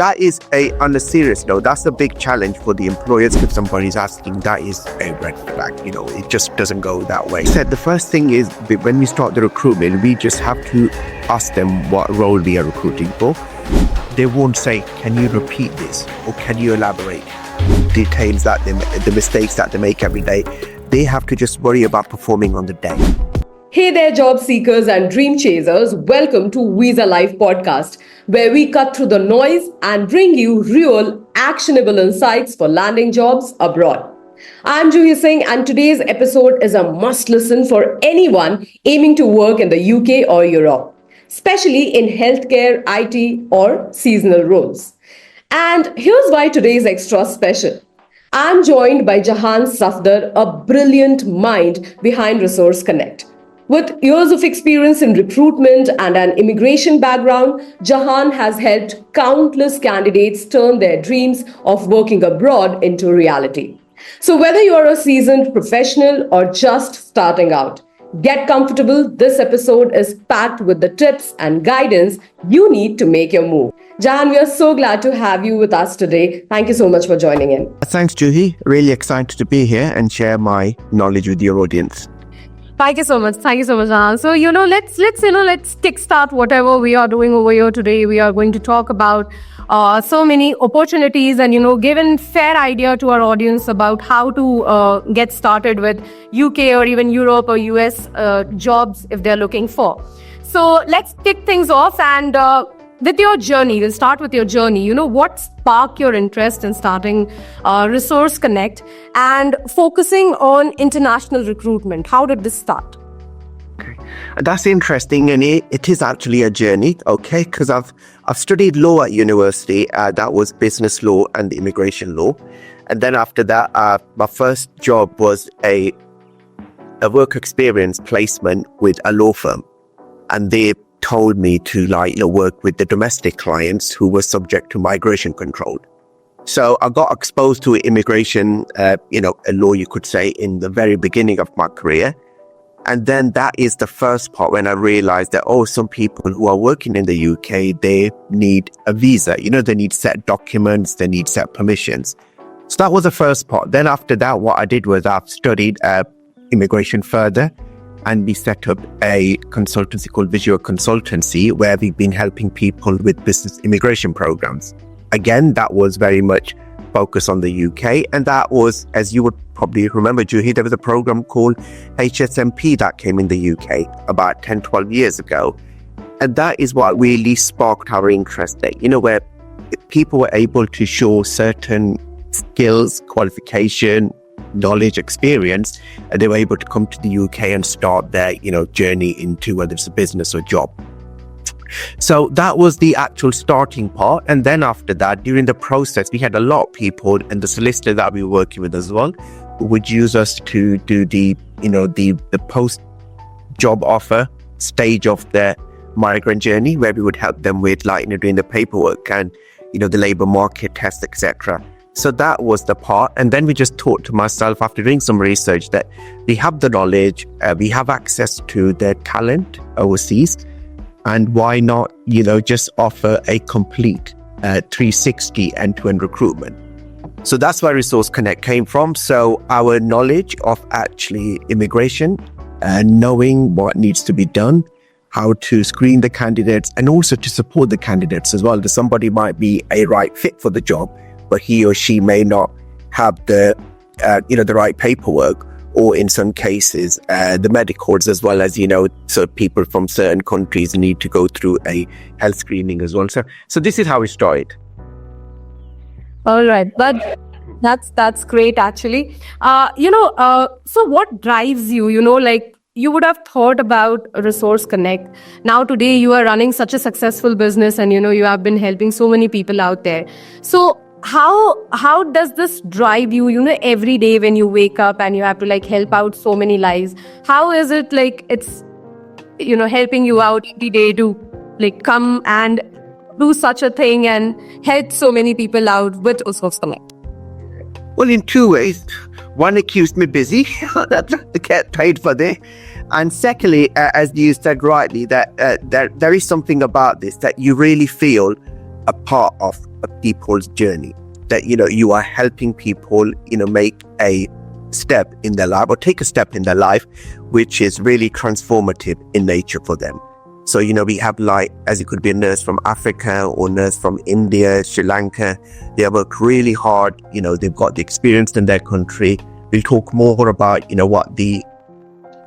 that is on a serious note, that's a big challenge for the employers. If somebody's asking, that is a red flag. It just doesn't go that way. So the first thing is, when we start the recruitment, we just have to ask them what role we are recruiting for. They won't say, can you repeat this? Or can you elaborate details that the mistakes that they make every day? They have to just worry about performing on the day. Hey there, job seekers and dream chasers. Welcome to Visa Life Podcast, where we cut through the noise and bring you real, actionable insights for landing jobs abroad. I'm Jahan Safdar, and today's episode is a must listen for anyone aiming to work in the UK or Europe, especially in healthcare, IT, or seasonal roles. And here's why today is extra special. I'm joined by Jahan Safdar, a brilliant mind behind Resource Connect. With years of experience in recruitment and an immigration background, Jahan has helped countless candidates turn their dreams of working abroad into reality. So whether you're a seasoned professional or just starting out, get comfortable. This episode is packed with the tips and guidance you need to make your move. Jahan, we are so glad to have you with us today. Thank you so much for joining in. Thanks, Juhi. Really excited to be here and share my knowledge with your audience. Thank you so much. Thank you so much, Jahan. So, let's kickstart whatever we are doing over here today. We are going to talk about so many opportunities and, given fair idea to our audience about how to get started with UK or even Europe or US jobs if they're looking for. So let's kick things off and with your journey, we'll start with your journey. What sparked your interest in starting Resource Connect and focusing on international recruitment? How did this start? Okay, that's interesting, and it is actually a journey. Okay, because I've studied law at university. That was business law and immigration law, and then after that, my first job was a work experience placement with a law firm, and they told me to work with the domestic clients who were subject to migration control. So I got exposed to immigration, a law, you could say, in the very beginning of my career. And then that is the first part when I realized that, some people who are working in the UK, they need a visa. They need set documents, they need set permissions. So that was the first part. Then after that, what I did was I've studied immigration further. And we set up a consultancy called Visual Consultancy, where we've been helping people with business immigration programs. Again, that was very much focused on the UK. And that was, as you would probably remember, Juhi, there was a program called HSMP that came in the UK about 10, 12 years ago. And that is what really sparked our interest there, where people were able to show certain skills, qualification, knowledge, experience, and they were able to come to the UK and start their, journey into whether it's a business or job. So that was the actual starting part. And then after that, during the process, we had a lot of people and the solicitor that we were working with as well, who would use us to do the post job offer stage of their migrant journey, where we would help them with doing the paperwork and, the labor market test, etc. So that was the part. And then we just thought to myself, after doing some research, that we have the knowledge, we have access to their talent overseas, and why not, just offer a complete 360 end-to-end recruitment. So that's where Resource Connect came from. So our knowledge of actually immigration and knowing what needs to be done, how to screen the candidates, and also to support the candidates as well. That somebody might be a right fit for the job, but he or she may not have the right paperwork, or in some cases, the medicals as well, as so people from certain countries need to go through a health screening as well. So this is how it started. All right, but that's great actually. So what drives you? You would have thought about Resource Connect. Now today you are running such a successful business, and you have been helping so many people out there. So how does this drive you, every day when you wake up and you have to help out so many lives? How is it it's helping you out every day to come and do such a thing and help so many people out with Resource Connect? Well, in two ways. One, it keeps me busy. That's get paid for this. And secondly, as you said rightly, that there is something about this that you really feel a part of a people's journey, that, you are helping people, make a step in their life or take a step in their life, which is really transformative in nature for them. So, we have as it could be a nurse from Africa or nurse from India, Sri Lanka. They work really hard. They've got the experience in their country. We'll talk more about, what the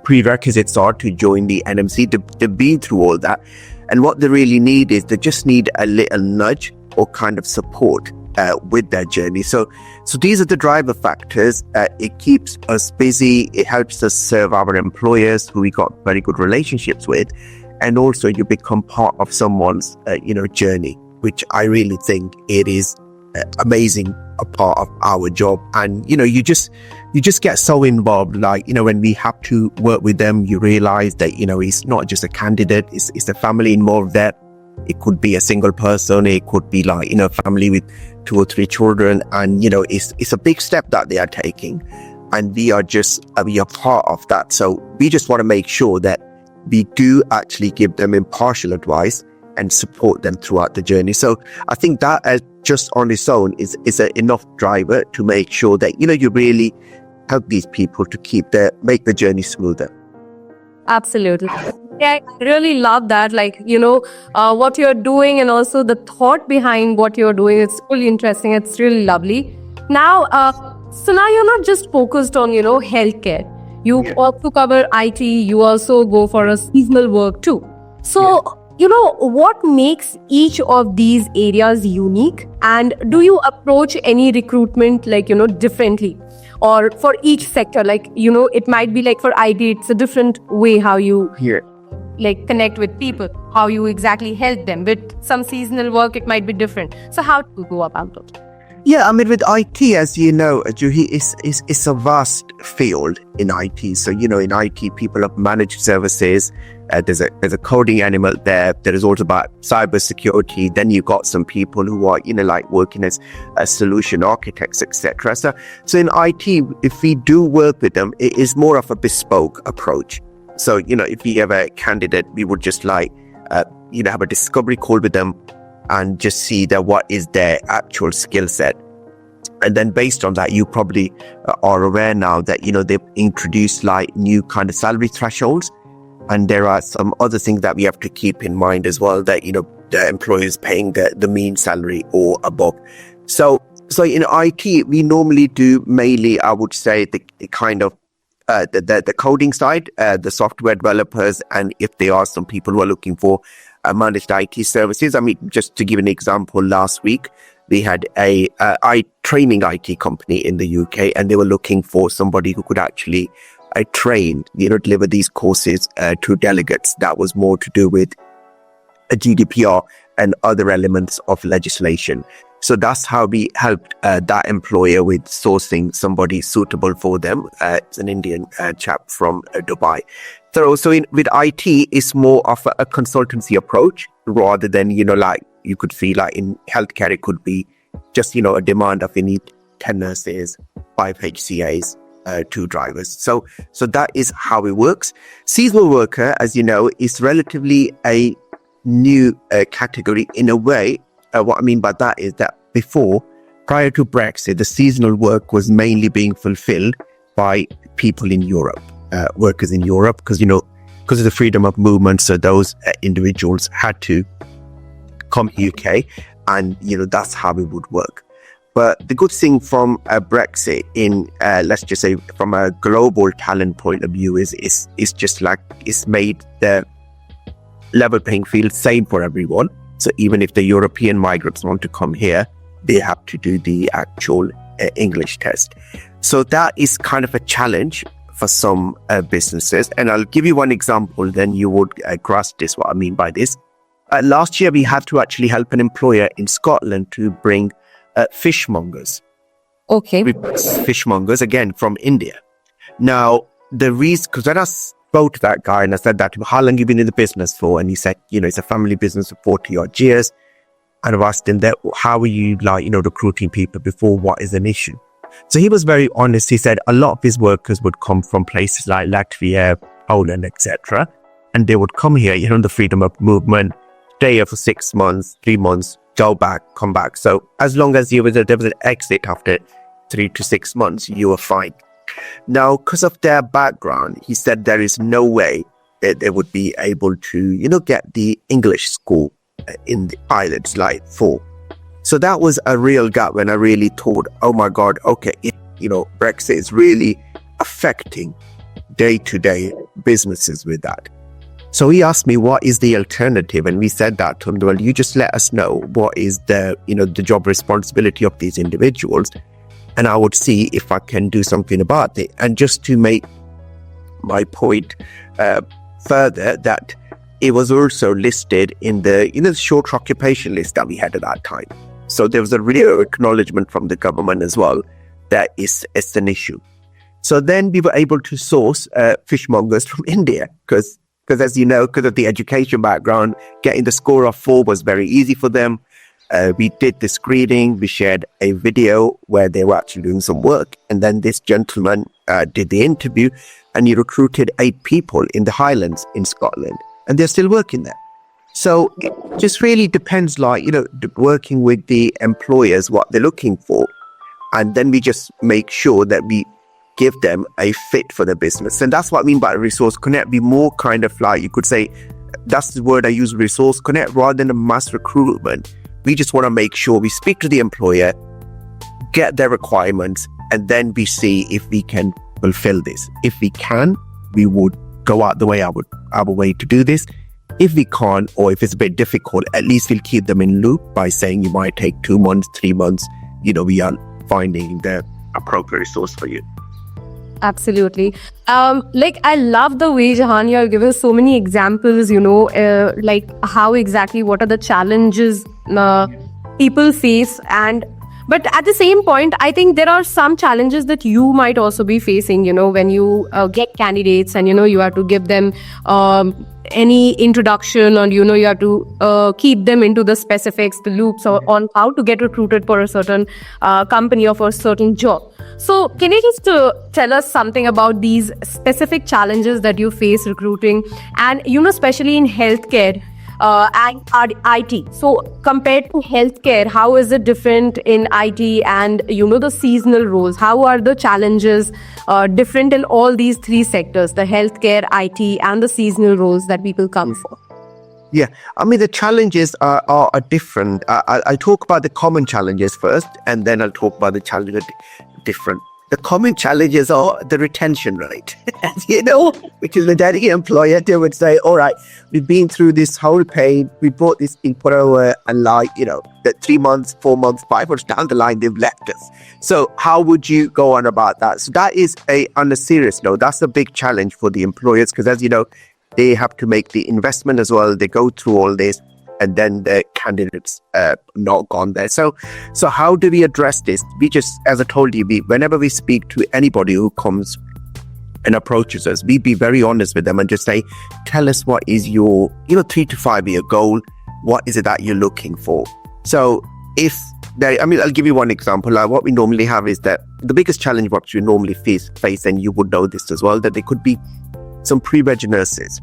prerequisites are to join the NMC, to be through all that. And what they really need is they just need a little nudge or kind of support with their journey. So these are the driver factors. It keeps us busy. It helps us serve our employers who we got very good relationships with. And also you become part of someone's, journey, which I really think it is amazing, a part of our job. And, you just get so involved, when we have to work with them, you realize that, it's not just a candidate, it's a family involved there. It could be a single person. It could be family with 2 or 3 children. And, it's a big step that they are taking. And we are part of that. So we just want to make sure that we do actually give them impartial advice and support them throughout the journey. So I think that just on its own is enough driver to make sure that, you really help these people to make the journey smoother. Absolutely. Yeah, I really love that. What you're doing and also the thought behind what you're doing. It's really interesting. It's really lovely. Now, so now you're not just focused on, healthcare. You also cover IT. You also go for a seasonal work too. So, what makes each of these areas unique? And do you approach any recruitment differently? Or for each sector, it might be for IT, it's a different way how you connect with people, how you exactly help them. With some seasonal work, it might be different. So how do you go about it? Yeah, with IT, as you know, Juhi, it's a vast field in IT. So, in IT, people have managed services. There's a coding element there. There is also about cyber security. Then you got some people who are, working as solution architects, etc. So in IT, if we do work with them, it is more of a bespoke approach. So, if we have a candidate, we would just have a discovery call with them and just see that what is their actual skill set. And then based on that, you probably are aware now that, they've introduced new kind of salary thresholds. And there are some other things that we have to keep in mind as well, that, the employer is paying the mean salary or above. So in IT, we normally do mainly, I would say, the kind of the coding side, the software developers, and if there are some people who are looking for managed IT services. Just to give an example, last week we had a training IT company in the UK, and they were looking for somebody who could actually train, deliver these courses to delegates. That was more to do with a GDPR and other elements of legislation. So that's how we helped that employer with sourcing somebody suitable for them. It's an Indian chap from Dubai. So with IT, it's more of a consultancy approach rather than, you could see in healthcare, it could be just, a demand of you need 10 nurses, 5 HCAs, 2 drivers. So that is how it works. Seasonal worker, as you know, is relatively a new category in a way. What I mean by that is that prior to Brexit, the seasonal work was mainly being fulfilled by people in Europe, workers in Europe, because of the freedom of movement. So those individuals had to come UK, and that's how it would work. But the good thing from Brexit, in let's just say from a global talent point of view, is just it's made the level playing field same for everyone. So even if the European migrants want to come here, they have to do the actual English test. So that is kind of a challenge for some businesses. And I'll give you one example, then you would grasp what I mean by this. Last year, we had to actually help an employer in Scotland to bring fishmongers. Okay. Fishmongers, again, from India. Now, the reason, because when I spoke to that guy and I said that, how long have you been in the business for? And he said, it's a family business of 40 odd years. And I've asked him that, how are you recruiting people before? What is an issue? So he was very honest. He said a lot of his workers would come from places like Latvia, Poland, etc. And they would come here, the freedom of movement, stay here for 6 months, 3 months, go back, come back. So as long as there was an exit after 3 to 6 months, you were fine. Now, because of their background, he said there is no way that they would be able to, get the English school in the islands like for. So that was a real gap when I really thought, oh my God, okay, Brexit is really affecting day-to-day businesses with that. So he asked me, what is the alternative? And we said that to him, well, you just let us know what is the job responsibility of these individuals, and I would see if I can do something about it. And just to make my point further, that it was also listed in the short occupation list that we had at that time. So there was a real acknowledgement from the government as well that it's an issue. So then we were able to source fishmongers from India because as you know, because of the education background, getting the score of 4 was very easy for them. We did the screening, we shared a video where they were actually doing some work. And then this gentleman did the interview, and he recruited 8 people in the Highlands in Scotland, and they're still working there. So it just really depends, working with the employers, what they're looking for. And then we just make sure that we give them a fit for the business. And that's what I mean by resource connect. Be more kind of you could say, that's the word I use, resource connect, rather than a mass recruitment. We just want to make sure we speak to the employer, get their requirements, and then we see if we can fulfill this. If we can, we would go out the way, our way to do this. If we can't, or if it's a bit difficult, at least we'll keep them in loop by saying you might take 2 months, 3 months, we are finding the appropriate resource for you. Absolutely. I love the way, Jahan, you have given so many examples, how exactly, what are the challenges people face. But at the same point, I think there are some challenges that you might also be facing, when you get candidates and, you have to give them any introduction, and, you have to keep them into the specifics, the loops on how to get recruited for a certain company or for a certain job. So can you just tell us something about these specific challenges that you face recruiting, and, especially in healthcare and IT? So compared to healthcare, how is it different in IT and, the seasonal roles? How are the challenges different in all these 3 sectors, the healthcare, IT, and the seasonal roles that people come for? Yeah, I mean, the challenges are different. I'll talk about the common challenges first, and then I'll talk about the challenges different. The common challenges are the retention rate, which is the dedicated employer. They would say, all right, we've been through this whole pain. We brought this input over, and that 3 months, 4 months, 5 months down the line, they've left us. So how would you go on about that? So that is on a serious note, that's a big challenge for the employers, because as you know, they have to make the investment as well. They go through all this, and then the candidates not gone there. So how do we address this? We just, as I told you, whenever we speak to anybody who comes and approaches us, we be very honest with them and just say, tell us what is your 3 to 5 year goal. What is it that you're looking for? So I'll give you one example. What we normally have is that the biggest challenge what you normally face, and you would know this as well, that there could be some pre-reg nurses.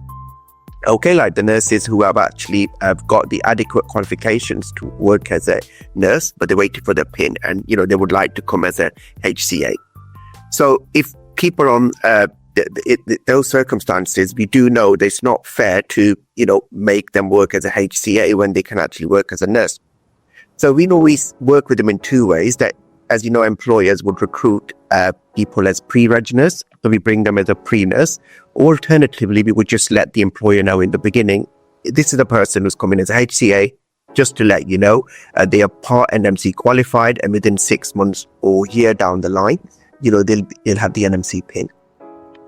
Okay, like the nurses who have got the adequate qualifications to work as a nurse, but they're waiting for their PIN, and they would like to come as a HCA. So if people are on those circumstances, we do know that it's not fair to make them work as a HCA when they can actually work as a nurse. So we always work with them in 2 ways. That, as you know, employers would recruit people as pre-reg nurse, so we bring them as a pre-nurse. Alternatively, we would just let the employer know in the beginning, this is a person who's coming as a HCA, just to let you know, they are part NMC qualified, and within 6 months or year down the line, they'll have the NMC PIN.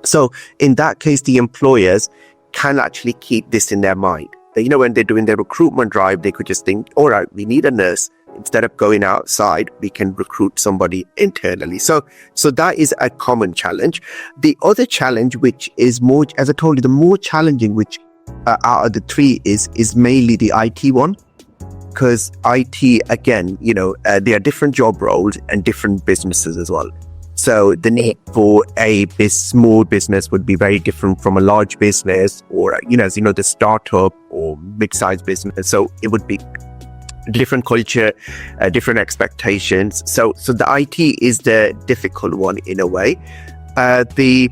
So in that case, the employers can actually keep this in their mind. That, when they're doing their recruitment drive, they could just think, all right, we need a nurse. Instead of going outside, we can recruit somebody internally. So that is a common challenge. The other challenge, which is more, as I told you, the more challenging, which out of the 3 is mainly the IT one. Because IT, again, there are different job roles and different businesses as well. So the need for a small business would be very different from a large business, or, as the startup or mid-sized business. So it would be different culture, different expectations. So the IT is the difficult one in a way. The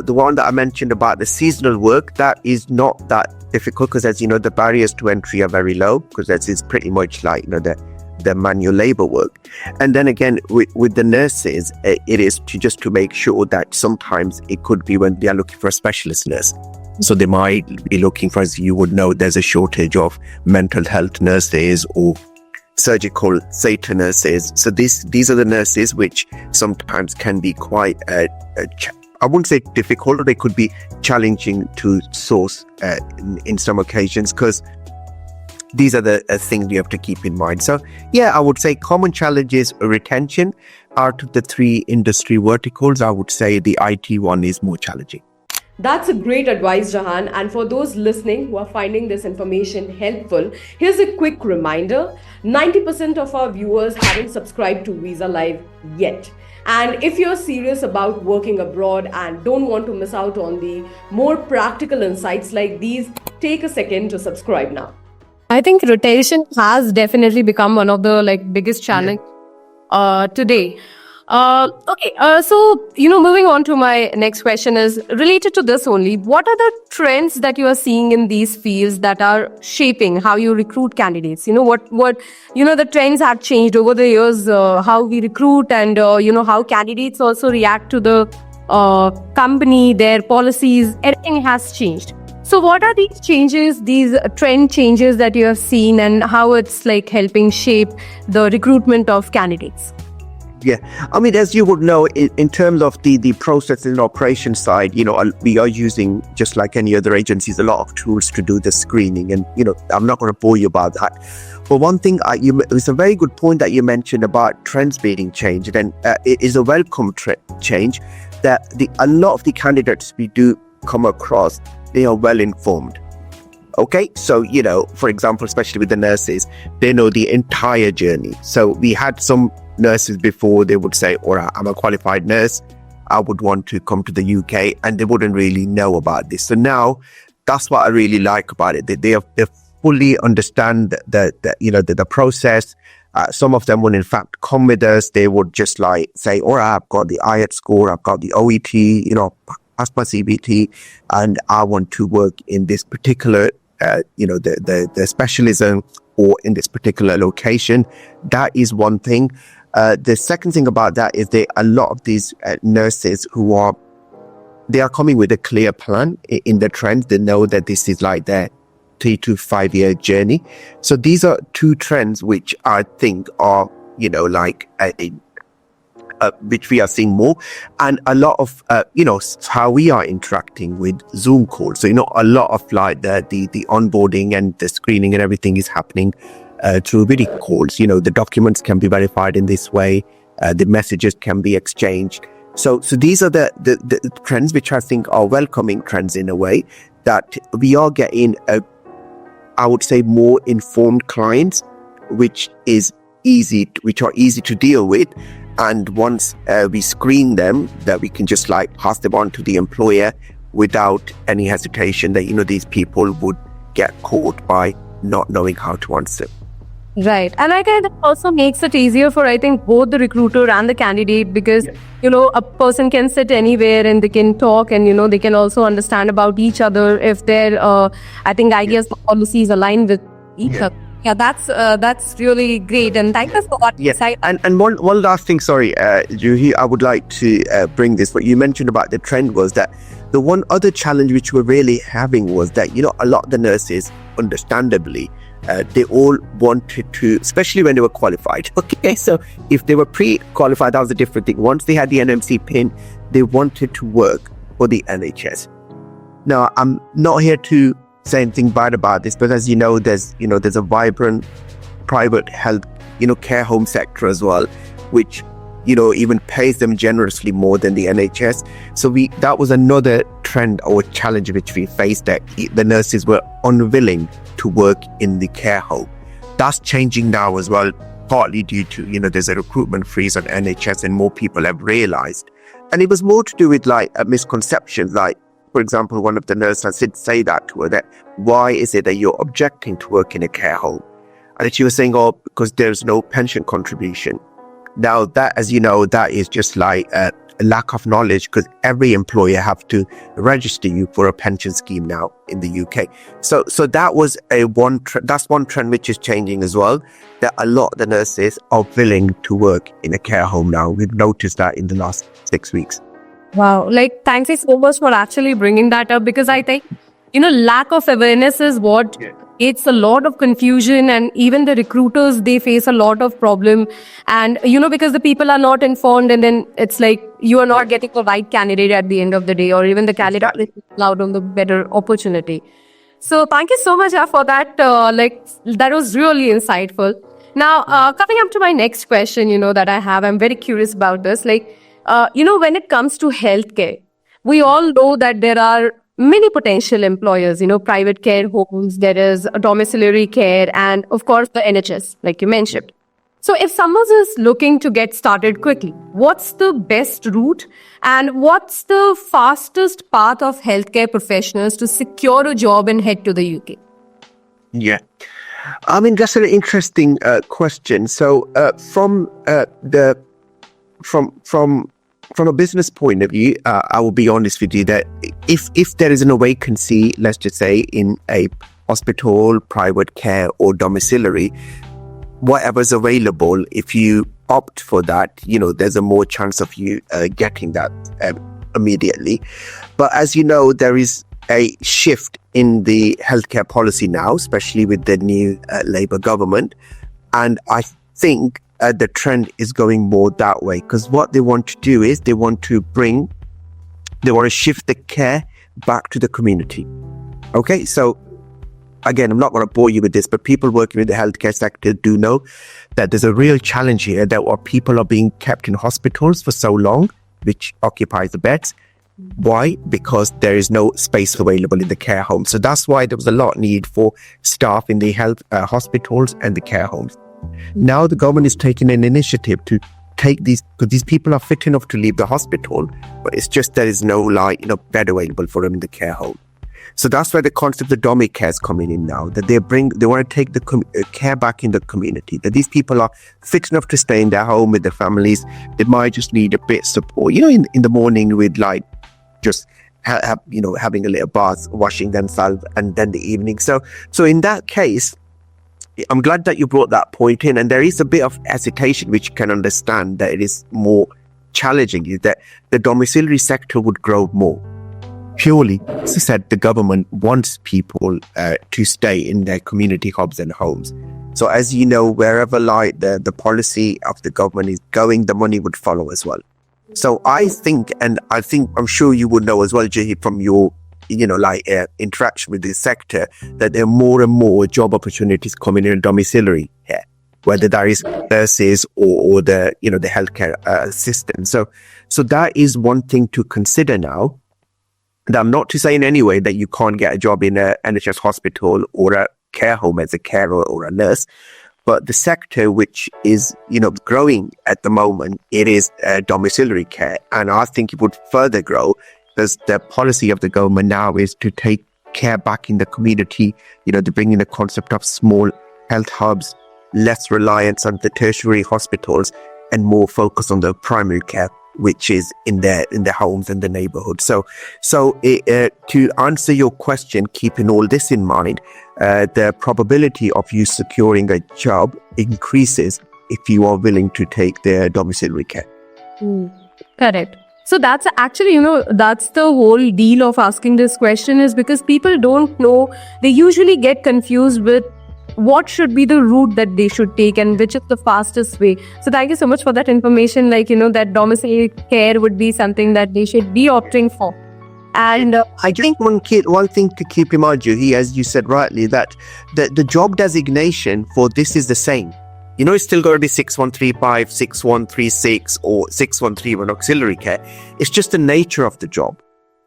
one that I mentioned about the seasonal work, that is not that difficult because, as you know, the barriers to entry are very low because that is pretty much like, you know, the manual labor work. And then again, with the nurses, it is to make sure that sometimes it could be when they are looking for a specialist nurse. So they might be looking for, as you would know, there's a shortage of mental health nurses or surgical theatre nurses. So these are the nurses which sometimes can be quite, I wouldn't say difficult, or they could be challenging to source in some occasions, because these are the things you have to keep in mind. So yeah, I would say common challenges, retention. Out of the three industry verticals, I would say the IT one is more challenging. That's a great advice, Jahan. And for those listening who are finding this information helpful, here's a quick reminder. 90% of our viewers haven't subscribed to Visa Live yet. And if you're serious about working abroad and don't want to miss out on the more practical insights like these, take a second to subscribe now. I think rotation has definitely become one of the biggest challenge today. So, moving on to my next question is related to this only. What are the trends that you are seeing in these fields that are shaping how you recruit candidates? What the trends have changed over the years, how we recruit and, how candidates also react to the company, their policies, everything has changed. So what are these changes, these trend changes that you have seen, and how it's helping shape the recruitment of candidates? Yeah, I mean, as you would know, in terms of the process and operation side, we are using, just like any other agencies, a lot of tools to do the screening. And, I'm not going to bore you about that. But one thing, it's a very good point that you mentioned about trends being changed. And it is a welcome change that a lot of the candidates we do come across, they are well informed. Okay, so, for example, especially with the nurses, they know the entire journey. So we had some nurses before, they would say, all right, I'm a qualified nurse, I would want to come to the UK, and they wouldn't really know about this. So now that's what I really like about it. They fully understand the process. Some of them would in fact come with us. They would just say, all right, I've got the IELTS score, I've got the OET, passed my CBT, and I want to work in this particular the specialism or in this particular location. That is one thing. The second thing about that is a lot of these nurses they are coming with a clear plan in the trends. They know that this is like their 3 to 5 year journey. So these are two trends which I think are, which we are seeing more, and a lot of how we are interacting with Zoom calls. So a lot of the onboarding and the screening and everything is happening through video calls. The documents can be verified in this way, the messages can be exchanged. So these are the trends which I think are welcoming trends in a way, that we are getting I would say more informed clients, which are easy to deal with. And once we screen them, that we can just pass them on to the employer without any hesitation that, these people would get caught by not knowing how to answer. Right. And I think that also makes it easier for, I think, both the recruiter and the candidate, because, a person can sit anywhere and they can talk, and, they can also understand about each other if their, ideas, policies align with each other. Yeah, that's really great, and thank you for what you said. And one last thing, sorry, Juhi, I would like to bring this. What you mentioned about the trend was that the one other challenge which we're really having was that, a lot of the nurses, understandably, they all wanted to, especially when they were qualified. Okay, so if they were pre-qualified, that was a different thing. Once they had the NMC pin, they wanted to work for the NHS. Now, I'm not here to say anything bad about this, but as you know, there's a vibrant private health, care home sector as well, which, even pays them generously more than the NHS. So that was another trend or challenge which we faced, that the nurses were unwilling to work in the care home. That's changing now as well, partly due to, there's a recruitment freeze on NHS and more people have realized. And it was more to do with a misconception, for example, one of the nurses did say that to her, that why is it that you're objecting to work in a care home? And she was saying, oh, because there's no pension contribution. Now that, as you know, that is just like a lack of knowledge, because every employer have to register you for a pension scheme now in the UK. So that was that's one trend which is changing as well, that a lot of the nurses are willing to work in a care home now. We've noticed that in the last 6 weeks. Wow. Like, thanks so much for actually bringing that up, because I think, lack of awareness is what creates a lot of confusion, and even the recruiters, they face a lot of problem. And, because the people are not informed, and then it's like you are not getting the right candidate at the end of the day, or even the candidate is allowed on the better opportunity. So thank you so much for that. That was really insightful. Now, coming up to my next question, that I have, I'm very curious about this. When it comes to healthcare, we all know that there are many potential employers, private care homes, there is a domiciliary care, and of course the NHS, like you mentioned. So if someone is looking to get started quickly, what's the best route, and what's the fastest path of healthcare professionals to secure a job and head to the UK? Yeah. I mean, that's an interesting question. So from a business point of view, I will be honest with you that if there isn't a vacancy, let's just say in a hospital, private care or domiciliary, whatever's available, if you opt for that, there's a more chance of you getting that immediately. But as you know, there is a shift in the healthcare policy now, especially with the new Labour government. And I think the trend is going more that way, because what they want to do is they want to shift the care back to the community. Okay, so again, I'm not going to bore you with this, but people working in the healthcare sector do know that there's a real challenge here, that people are being kept in hospitals for so long, which occupies the beds. Why? Because there is no space available in the care home. So that's why there was a lot need for staff in the health hospitals and the care homes. Now the government is taking an initiative to take these, because these people are fit enough to leave the hospital, but it's just there is no bed available for them in the care home. So that's where the concept of domi care is coming in now, that they want to take the care back in the community, that these people are fit enough to stay in their home with their families. They might just need a bit of support, in the morning with just having a little bath, washing themselves, and then the evening. So in that case, I'm glad that you brought that point in, and there is a bit of hesitation, which you can understand, that it is more challenging, is that the domiciliary sector would grow more. Purely, as I said, the government wants people to stay in their community hubs and homes. So as you know, wherever the policy of the government is going, the money would follow as well. So I think I'm sure you would know as well, Jahi, from your interaction with this sector, that there are more and more job opportunities coming in domiciliary here, whether that is nurses or the the healthcare assistants. So that is one thing to consider now. And I'm not to say in any way that you can't get a job in a NHS hospital or a care home as a carer or a nurse, but the sector which is growing at the moment, it is domiciliary care, and I think it would further grow, because the policy of the government now is to take care back in the community, to bring in the concept of small health hubs, less reliance on the tertiary hospitals, and more focus on the primary care, which is in their homes and the neighborhood. So to answer your question, keeping all this in mind, the probability of you securing a job increases if you are willing to take their domiciliary care. Correct. So that's actually, that's the whole deal of asking this question, is because people don't know. They usually get confused with what should be the route that they should take and which is the fastest way. So thank you so much for that information. That domiciliary care would be something that they should be opting for. And I think one thing to keep in mind, Juhi, as you said rightly, that the job designation for this is the same. It's still going to be 6135, 6136 or 6131 auxiliary care. It's just the nature of the job.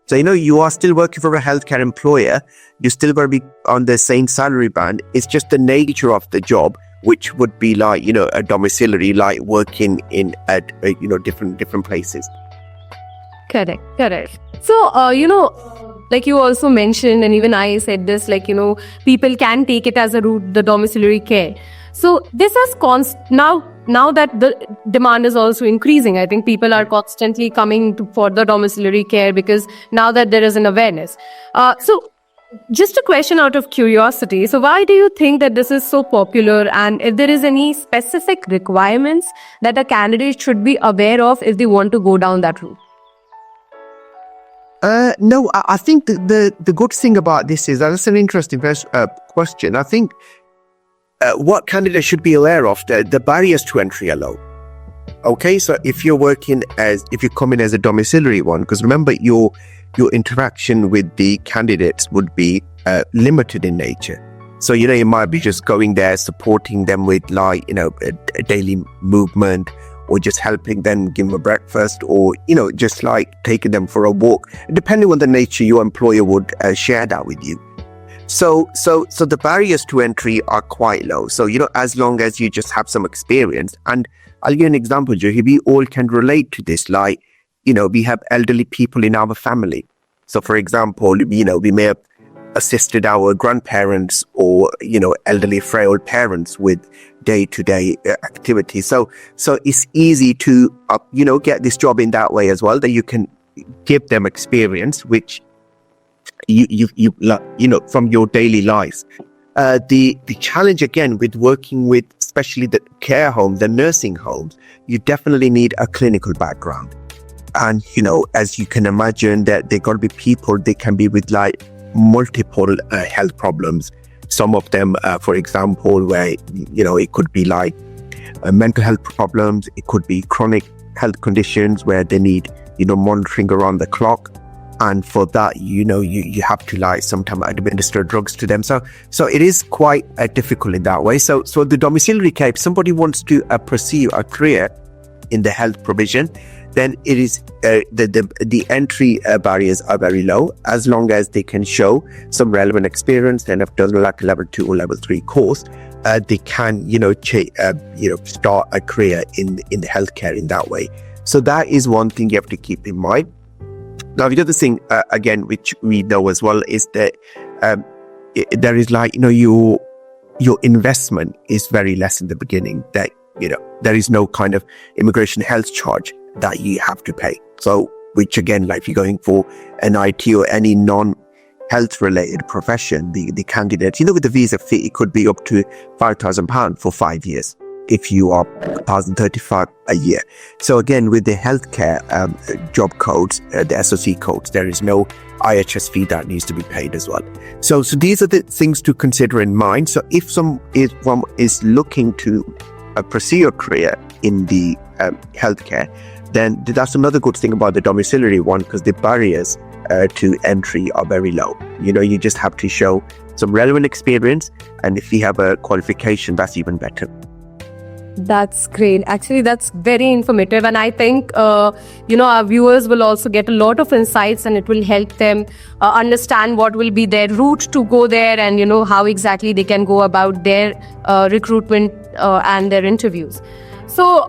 So, you are still working for a healthcare employer. You're still going to be on the same salary band. It's just the nature of the job, which would be a domiciliary, like working at different places. Correct. So, like you also mentioned, and even I said this, like, people can take it as a route, the domiciliary care. So this has now that the demand is also increasing, I think people are constantly coming for the domiciliary care because now that there is an awareness. So just a question out of curiosity. So why do you think that this is so popular, and if there is any specific requirements that a candidate should be aware of if they want to go down that route? No, I think the good thing about this is that's an interesting question. I think what candidates should be aware of, the barriers to entry are low. Okay, so if you're coming as a domiciliary one, because remember your interaction with the candidates would be limited in nature. So, you might be just going there, supporting them with a daily movement, or just helping them, give them a breakfast, or, just like taking them for a walk, depending on the nature your employer would share that with you. So the barriers to entry are quite low. So, as long as you just have some experience, and I'll give you an example, Jahi, we all can relate to this. Like, we have elderly people in our family. So, for example, we may have assisted our grandparents or, elderly frail parents with day-to-day activities. So it's easy to, get this job in that way as well, that you can give them experience, which you from your daily life. The challenge again with working with, especially the care homes, the nursing homes, you definitely need a clinical background. And, as you can imagine, that there got to be people, they can be with like multiple health problems. Some of them, for example, where, it could be like mental health problems. It could be chronic health conditions where they need, monitoring around the clock. And for that, you have to like sometimes administer drugs to them. So it is quite difficult in that way. So the domiciliary care, if somebody wants to pursue a career in the health provision, then it is the entry barriers are very low, as long as they can show some relevant experience. And if done like a level 2 or level 3 course, they can start a career in the healthcare in that way. So that is one thing you have to keep in mind. Now, the other thing, again, which we know as well, is that there is like, your investment is very less in the beginning. That, there is no kind of immigration health charge that you have to pay. So, which again, like if you're going for an IT or any non-health related profession, the candidate, with the visa fee, it could be up to £5,000 for 5 years. If you are 1,035 a year. So again, with the healthcare job codes, the SOC codes, there is no IHS fee that needs to be paid as well. So these are the things to consider in mind. So if someone is looking to pursue a career in the healthcare, then that's another good thing about the domiciliary one, because the barriers to entry are very low. You just have to show some relevant experience, and if you have a qualification, that's even better. That's great. Actually, that's very informative. And I think, our viewers will also get a lot of insights, and it will help them understand what will be their route to go there, and, how exactly they can go about their recruitment and their interviews. So,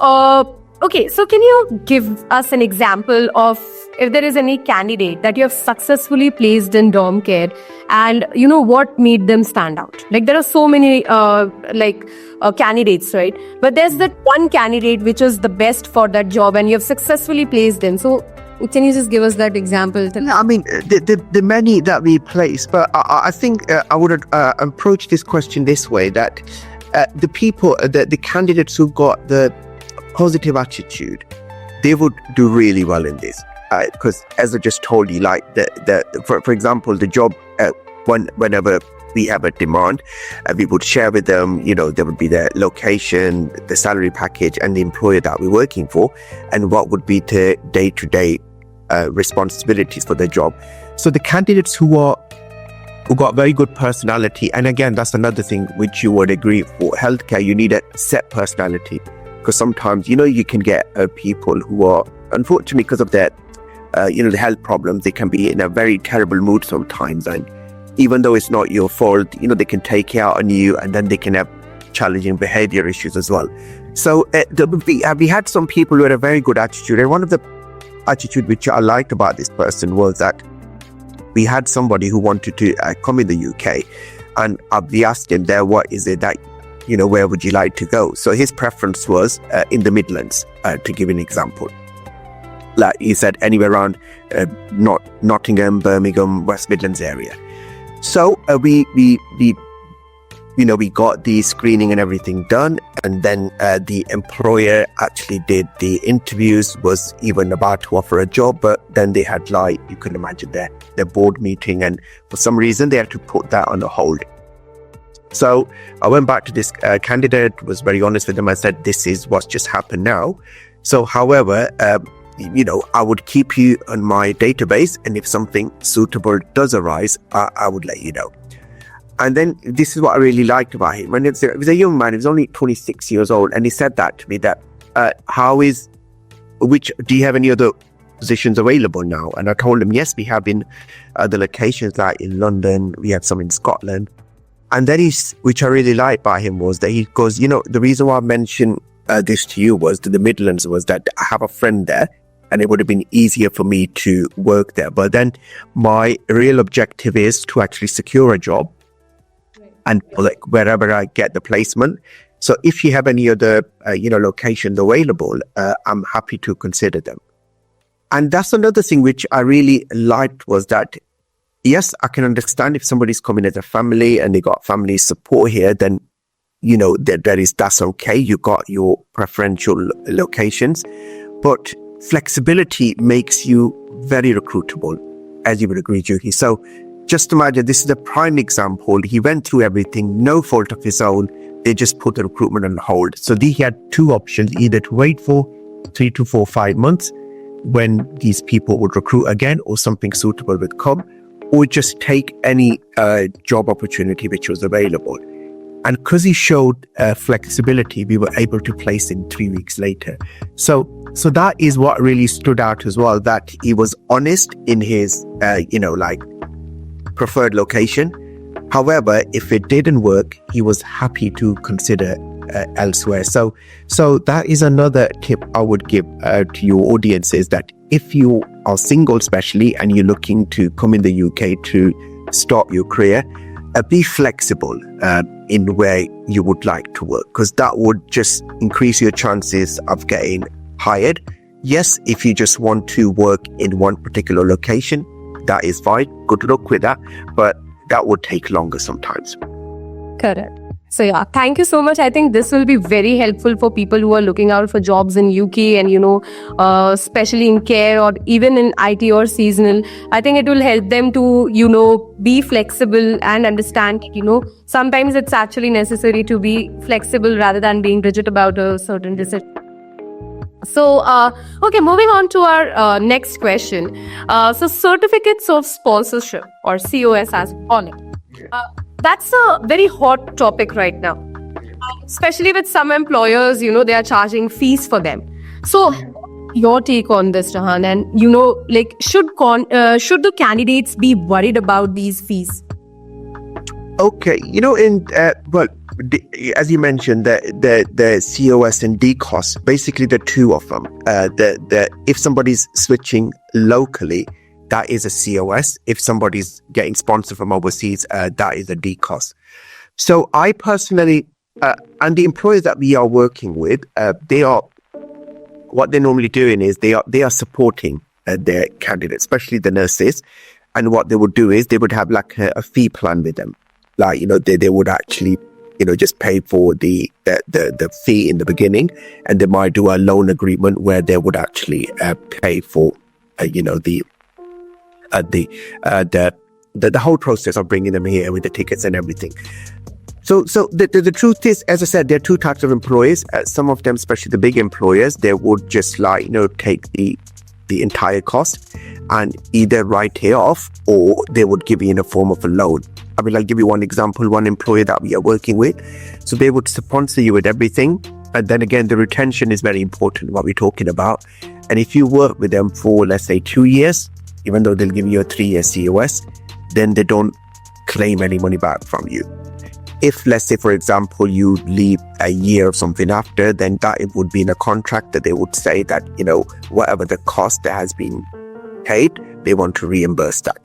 okay. So can you give us an example of if there is any candidate that you have successfully placed in dom care, and what made them stand out? Like, there are so many candidates, right? But there's that one candidate which is the best for that job, and you have successfully placed them. So can you just give us that example? I mean, the many that we place, but I think I would approach this question this way, that the people, the candidates who got the positive attitude, they would do really well in this. Because as I just told you, like for example, the job, whenever we have a demand, we would share with them, there would be the location, the salary package, and the employer that we're working for, and what would be the day-to-day responsibilities for the job. So the candidates who got very good personality, and again, that's another thing which you would agree, for healthcare, you need a set personality, because sometimes, you can get people who are, unfortunately, because of their the health problems, they can be in a very terrible mood sometimes, and even though it's not your fault, they can take it out on you, and then they can have challenging behavior issues as well. So we had some people who had a very good attitude, and one of the attitude which I liked about this person was that we had somebody who wanted to come in the UK, and we asked him there, what is it that, where would you like to go? So his preference was in the Midlands, to give an example. Like he said, anywhere around Nottingham, Birmingham, West Midlands area. So we got the screening and everything done, and then the employer actually did the interviews, was even about to offer a job, but then they had, like, you can imagine their board meeting, and for some reason they had to put that on a hold. So I went back to this candidate, was very honest with him. I said, this is what's just happened now. So however, I would keep you on my database, and if something suitable does arise, I would let you know. And then this is what I really liked about him. When he was a young man, he was only 26 years old, and he said that to me, that do you have any other positions available now? And I told him, yes, we have in the locations, like in London, we have some in Scotland. And then which I really liked by him was that he goes, the reason why I mentioned this to you was to the Midlands was that I have a friend there, and it would have been easier for me to work there. But then my real objective is to actually secure a job, and like wherever I get the placement. So if you have any other, locations available, I'm happy to consider them. And that's another thing which I really liked, was that, yes, I can understand if somebody's coming as a family and they got family support here, then, that's okay. You got your preferential locations, but flexibility makes you very recruitable, as you would agree, Juhi. So just imagine, this is a prime example. He went through everything, no fault of his own. They just put the recruitment on hold. So he had two options, either to wait for 3 to 4, 5 months when these people would recruit again, or something suitable would come, or just take any job opportunity which was available. And because he showed flexibility, we were able to place him 3 weeks later. So that is what really stood out as well, that he was honest in his, preferred location. However, if it didn't work, he was happy to consider elsewhere. So that is another tip I would give to your audience, is that if you are single especially, and you're looking to come in the UK to start your career, be flexible in where you would like to work, because that would just increase your chances of getting hired. Yes, if you just want to work in one particular location, that is fine. Good luck with that. But that would take longer sometimes. Correct. So yeah, thank you so much. I think this will be very helpful for people who are looking out for jobs in UK, and especially in care or even in IT or seasonal. I think it will help them to be flexible and understand sometimes it's actually necessary to be flexible rather than being rigid about a certain decision. So, okay, moving on to our next question. So certificates of sponsorship, or COS as we call it. That's a very hot topic right now, especially with some employers, they are charging fees for them. So your take on this, Jahan, and should the candidates be worried about these fees? Okay, as you mentioned, the COS and DCOS, basically the two of them. If somebody's switching locally, that is a COS. If somebody's getting sponsored from overseas, that is a DCOS. So I personally, and the employers that we are working with, what they're normally doing is they are supporting their candidates, especially the nurses. And what they would do is they would have like a fee plan with them. Like, they would actually, just pay for the fee in the beginning, and they might do a loan agreement where they would actually pay for, the whole process of bringing them here with the tickets and everything. So the truth is, as I said, there are two types of employees. Some of them, especially the big employers, they would just take the entire cost and either write it off, or they would give you in a form of a loan. I mean, I'll give you one example, one employer that we are working with. So they would sponsor you with everything. And then again, the retention is very important, what we're talking about. And if you work with them for, let's say, 2 years, even though they'll give you a 3-year COS, then they don't claim any money back from you. If, let's say, for example, you leave a year or something after, then that it would be in a contract that they would say that, whatever the cost that has been paid, they want to reimburse that.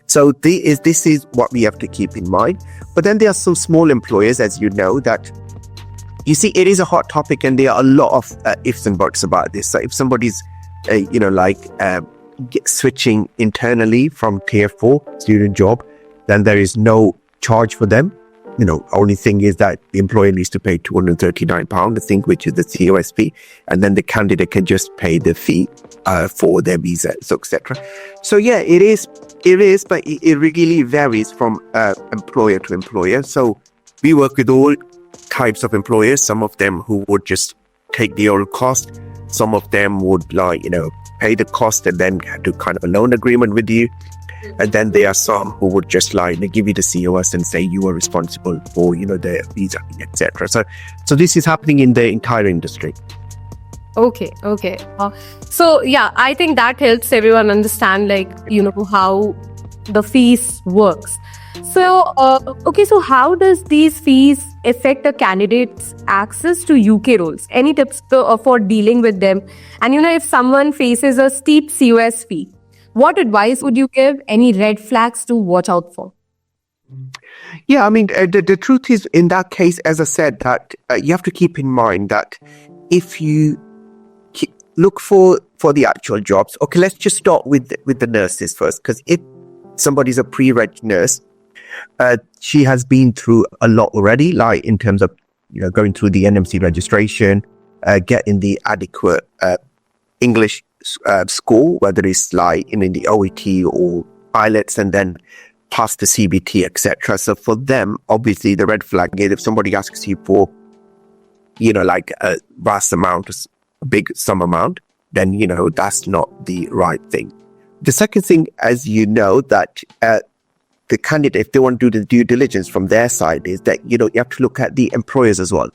So this is what we have to keep in mind. But then there are some small employers, as you know, that you see, it is a hot topic, and there are a lot of ifs and buts about this. So if somebody's, switching internally from tier 4 student job, then there is no charge for them. Only thing is that the employer needs to pay £239, I think, which is the COS fee, and then the candidate can just pay the fee for their visa, etc. So yeah, it is, but it really varies from employer to employer. So we work with all types of employers. Some of them who would just take the old cost. Some of them would pay the cost and then do kind of a loan agreement with you. And then there are some who would just give you the COS and say you are responsible for, the visa, etc. So this is happening in the entire industry. Okay. So yeah, I think that helps everyone understand, how the fees works. So, so how does these fees affect a candidate's access to UK roles? Any tips for dealing with them? And, if someone faces a steep COS fee, what advice would you give? Any red flags to watch out for? Yeah, I mean, the truth is, in that case, as I said, that you have to keep in mind that if you look for the actual jobs, okay, let's just start with the nurses first, because if somebody's a pre-reg nurse, she has been through a lot already, like in terms of going through the NMC registration, getting the adequate English score, whether it's in the OET or IELTS, and then pass the CBT, etc. So for them, obviously, the red flag is if somebody asks you for, a vast amount, a big sum amount, then, that's not the right thing. The second thing, as you know, that the candidate, if they want to do the due diligence from their side, is that, you have to look at the employers as well.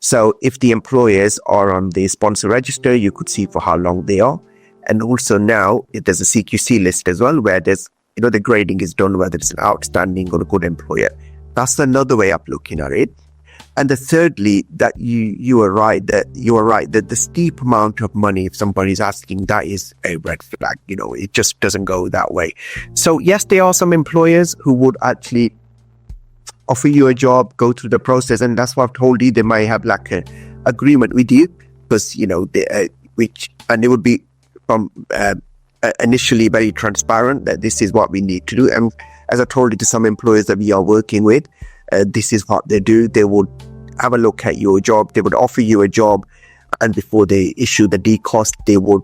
So if the employers are on the sponsor register, you could see for how long they are. And also now there's a CQC list as well, where there's, the grading is done, whether it's an outstanding or a good employer. That's another way of looking at it. And thirdly, that you are right that the steep amount of money, if somebody's asking, that is a red flag. It just doesn't go that way. So yes, there are some employers who would actually offer you a job, go through the process, and that's what I've told you. They might have a agreement with you, because it would be from initially very transparent that this is what we need to do. And as I told you, to some employers that we are working with, this is what they do. They would have a look at your job. They would offer you a job, and before they issue the D cost, they would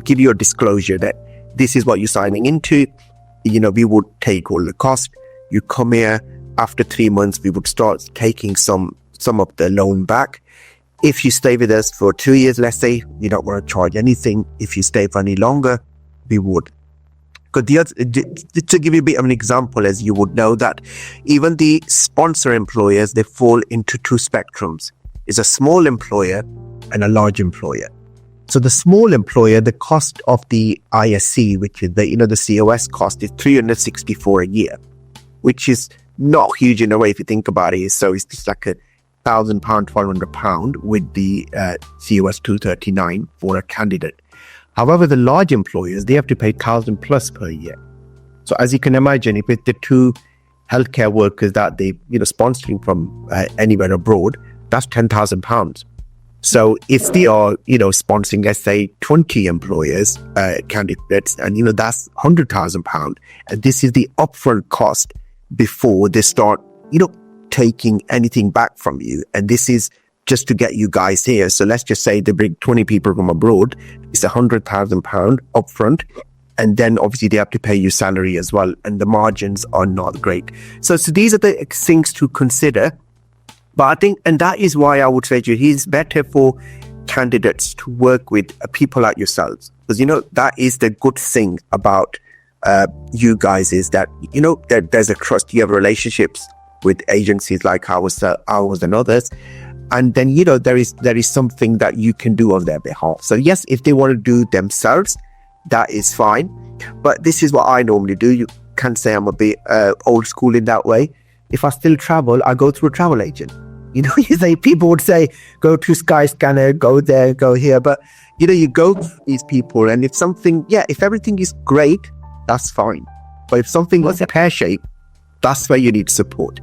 give you a disclosure that this is what you're signing into. We would take all the cost. You come here. After 3 months, we would start taking some of the loan back. If you stay with us for 2 years, let's say, we don't want to charge anything. If you stay for any longer, we would. Because to give you a bit of an example, as you would know, that even the sponsor employers, they fall into two spectrums. It's a small employer and a large employer. So the small employer, the cost of the ISC, which is the COS cost, is $364 a year, which is not huge in a way if you think about it. So it's just like £1,000, £1,200 with the COS 239 for a candidate. However, the large employers, they have to pay $1,000 plus per year. So as you can imagine, if it's the two healthcare workers that they sponsoring from anywhere abroad, that's £10,000. So if they are sponsoring, let's say 20 employers, candidates, and that's £100,000, and this is the upfront cost before they start taking anything back from you. And this is just to get you guys here. So let's just say they bring 20 people from abroad. It's £100,000 upfront. And then obviously they have to pay you salary as well. And the margins are not great. So these are the things to consider. But I think, and that is why I would say to you, it's better for candidates to work with people like yourselves. Because, that is the good thing about you guys, is that, that there's a trust. You have relationships with agencies like ours and others. And then, there is something that you can do on their behalf. So yes, if they want to do themselves, that is fine. But this is what I normally do. You can say I'm a bit old school in that way. If I still travel, I go through a travel agent. People would say, go to Skyscanner, go there, go here. But, you go through these people. And if everything is great, that's fine. But if something was pear-shaped, that's where you need support.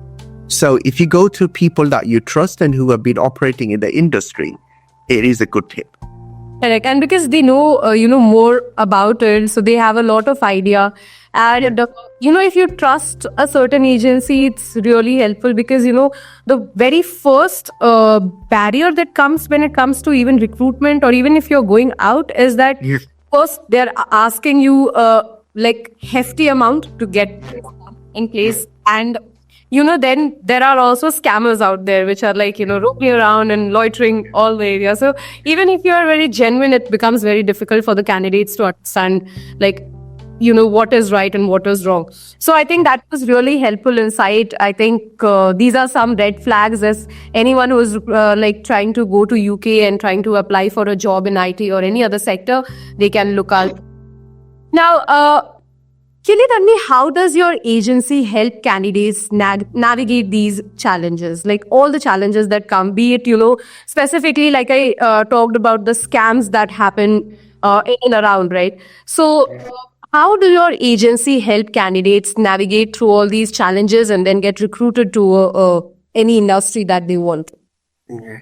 So if you go to people that you trust and who have been operating in the industry, it is a good tip. Correct. And because they know, more about it, so they have a lot of idea. And, if you trust a certain agency, it's really helpful because, the very first barrier that comes when it comes to even recruitment or even if you're going out is that first they're asking you hefty amount to get in place. And then there are also scammers out there which are roaming around and loitering all the area. So even if you are very genuine, it becomes very difficult for the candidates to understand what is right and what is wrong. So I think that was really helpful insight. I think these are some red flags as anyone who is trying to go to UK and trying to apply for a job in IT or any other sector, they can look out. Now, Kilidanni, how does your agency help candidates navigate these challenges? Like all the challenges that come, be it, specifically like I talked about the scams that happen in and around, right? So how do your agency help candidates navigate through all these challenges and then get recruited to any industry that they want? Yeah.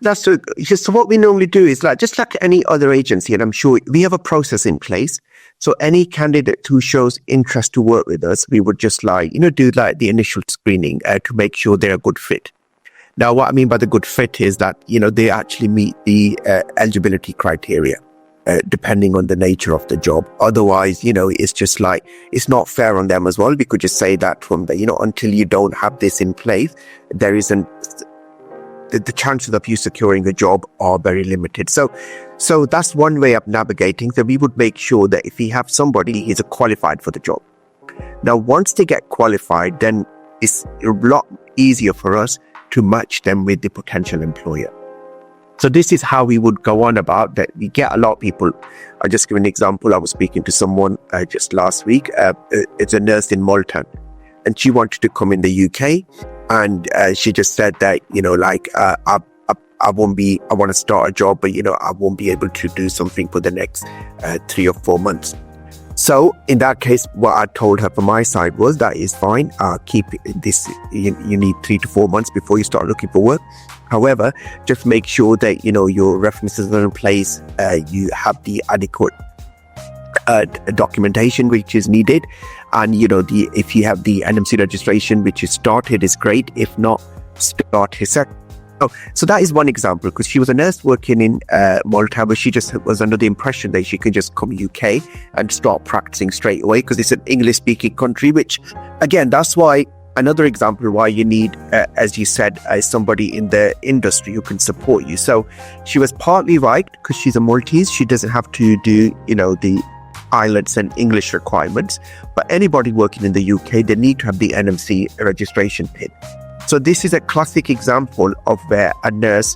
That's so. So what we normally do is just like any other agency, and I'm sure we have a process in place. So any candidate who shows interest to work with us, we would just do the initial screening to make sure they're a good fit. Now, what I mean by the good fit is that, they actually meet the eligibility criteria, depending on the nature of the job. Otherwise, it's just it's not fair on them as well. We could just say that from the, until you don't have this in place, there isn't, the chances of you securing a job are very limited. So that's one way of navigating. So we would make sure that if we have somebody, he's qualified for the job. Now, once they get qualified, then it's a lot easier for us to match them with the potential employer. So this is how we would go on about that. We get a lot of people. I'll just give an example. I was speaking to someone just last week. It's a nurse in Malta, and she wanted to come in the UK. And she just said that, I want to start a job, but, I won't be able to do something for the next 3 or 4 months. So in that case, what I told her from my side was that is fine. Keep this, you need 3 to 4 months before you start looking for work. However, just make sure that, your references are in place. You have the adequate documentation which is needed, and if you have the NMC registration which is started is great. If not, start his set. So that is one example, because she was a nurse working in Malta, but she just was under the impression that she could just come UK and start practicing straight away because it's an English speaking country, which again, that's why another example why you need, as you said, somebody in the industry who can support you. So she was partly right because she's a Maltese. She doesn't have to do, the IELTS and English requirements, but anybody working in the UK, they need to have the NMC registration pin. So this is a classic example of where a nurse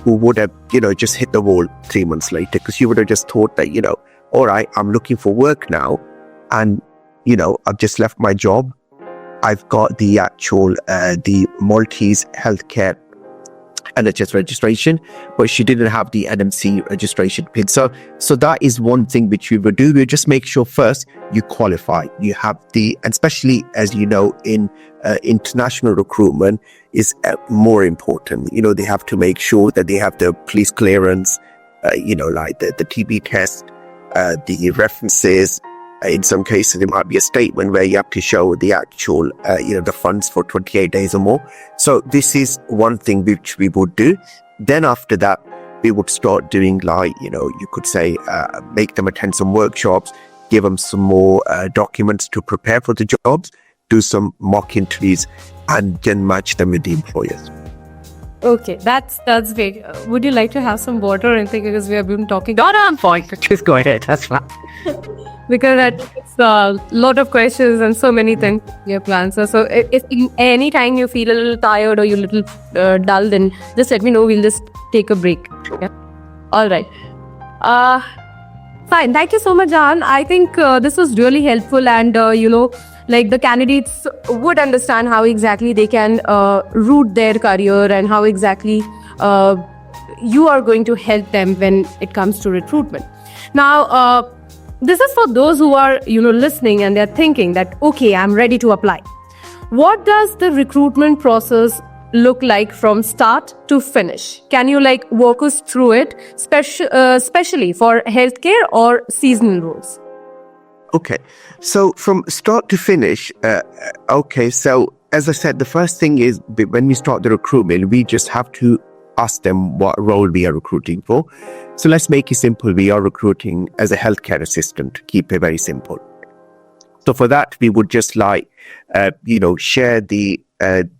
who would have, just hit the wall 3 months later, because she would have just thought that, all right, I'm looking for work now, and, I've just left my job. I've got the actual, the Maltese healthcare NHS registration, but she didn't have the NMC registration pin. So that is one thing which we would do. We just make sure first you qualify. You have and especially as you know, in international recruitment is more important. They have to make sure that they have the police clearance, like the TB test, the references. In some cases, there might be a statement where you have to show the actual, the funds for 28 days or more. So this is one thing which we would do. Then after that, we would start doing you could say, make them attend some workshops, give them some more documents to prepare for the jobs, do some mock interviews, and then match them with the employers. Okay, that's great. Would you like to have some water or anything, because we have been talking? No, I'm fine. Just go ahead. That's fine. Because it's a lot of questions and so many things you have to answer. So if any time you feel a little tired or you're a little dull, then just let me know. We'll just take a break. Yeah. All right. Fine. Thank you so much, Jahan. I think this was really helpful, and the candidates would understand how exactly they can root their career and how exactly you are going to help them when it comes to recruitment. Now, this is for those who are, listening and they're thinking that, okay, I'm ready to apply. What does the recruitment process look like from start to finish? Can you walk us through it, especially for healthcare or seasonal roles? Okay, so from start to finish, so as I said, the first thing is when we start the recruitment, we just have to ask them what role we are recruiting for. So let's make it simple. We are recruiting as a healthcare assistant, to keep it very simple. So for that, we would just share the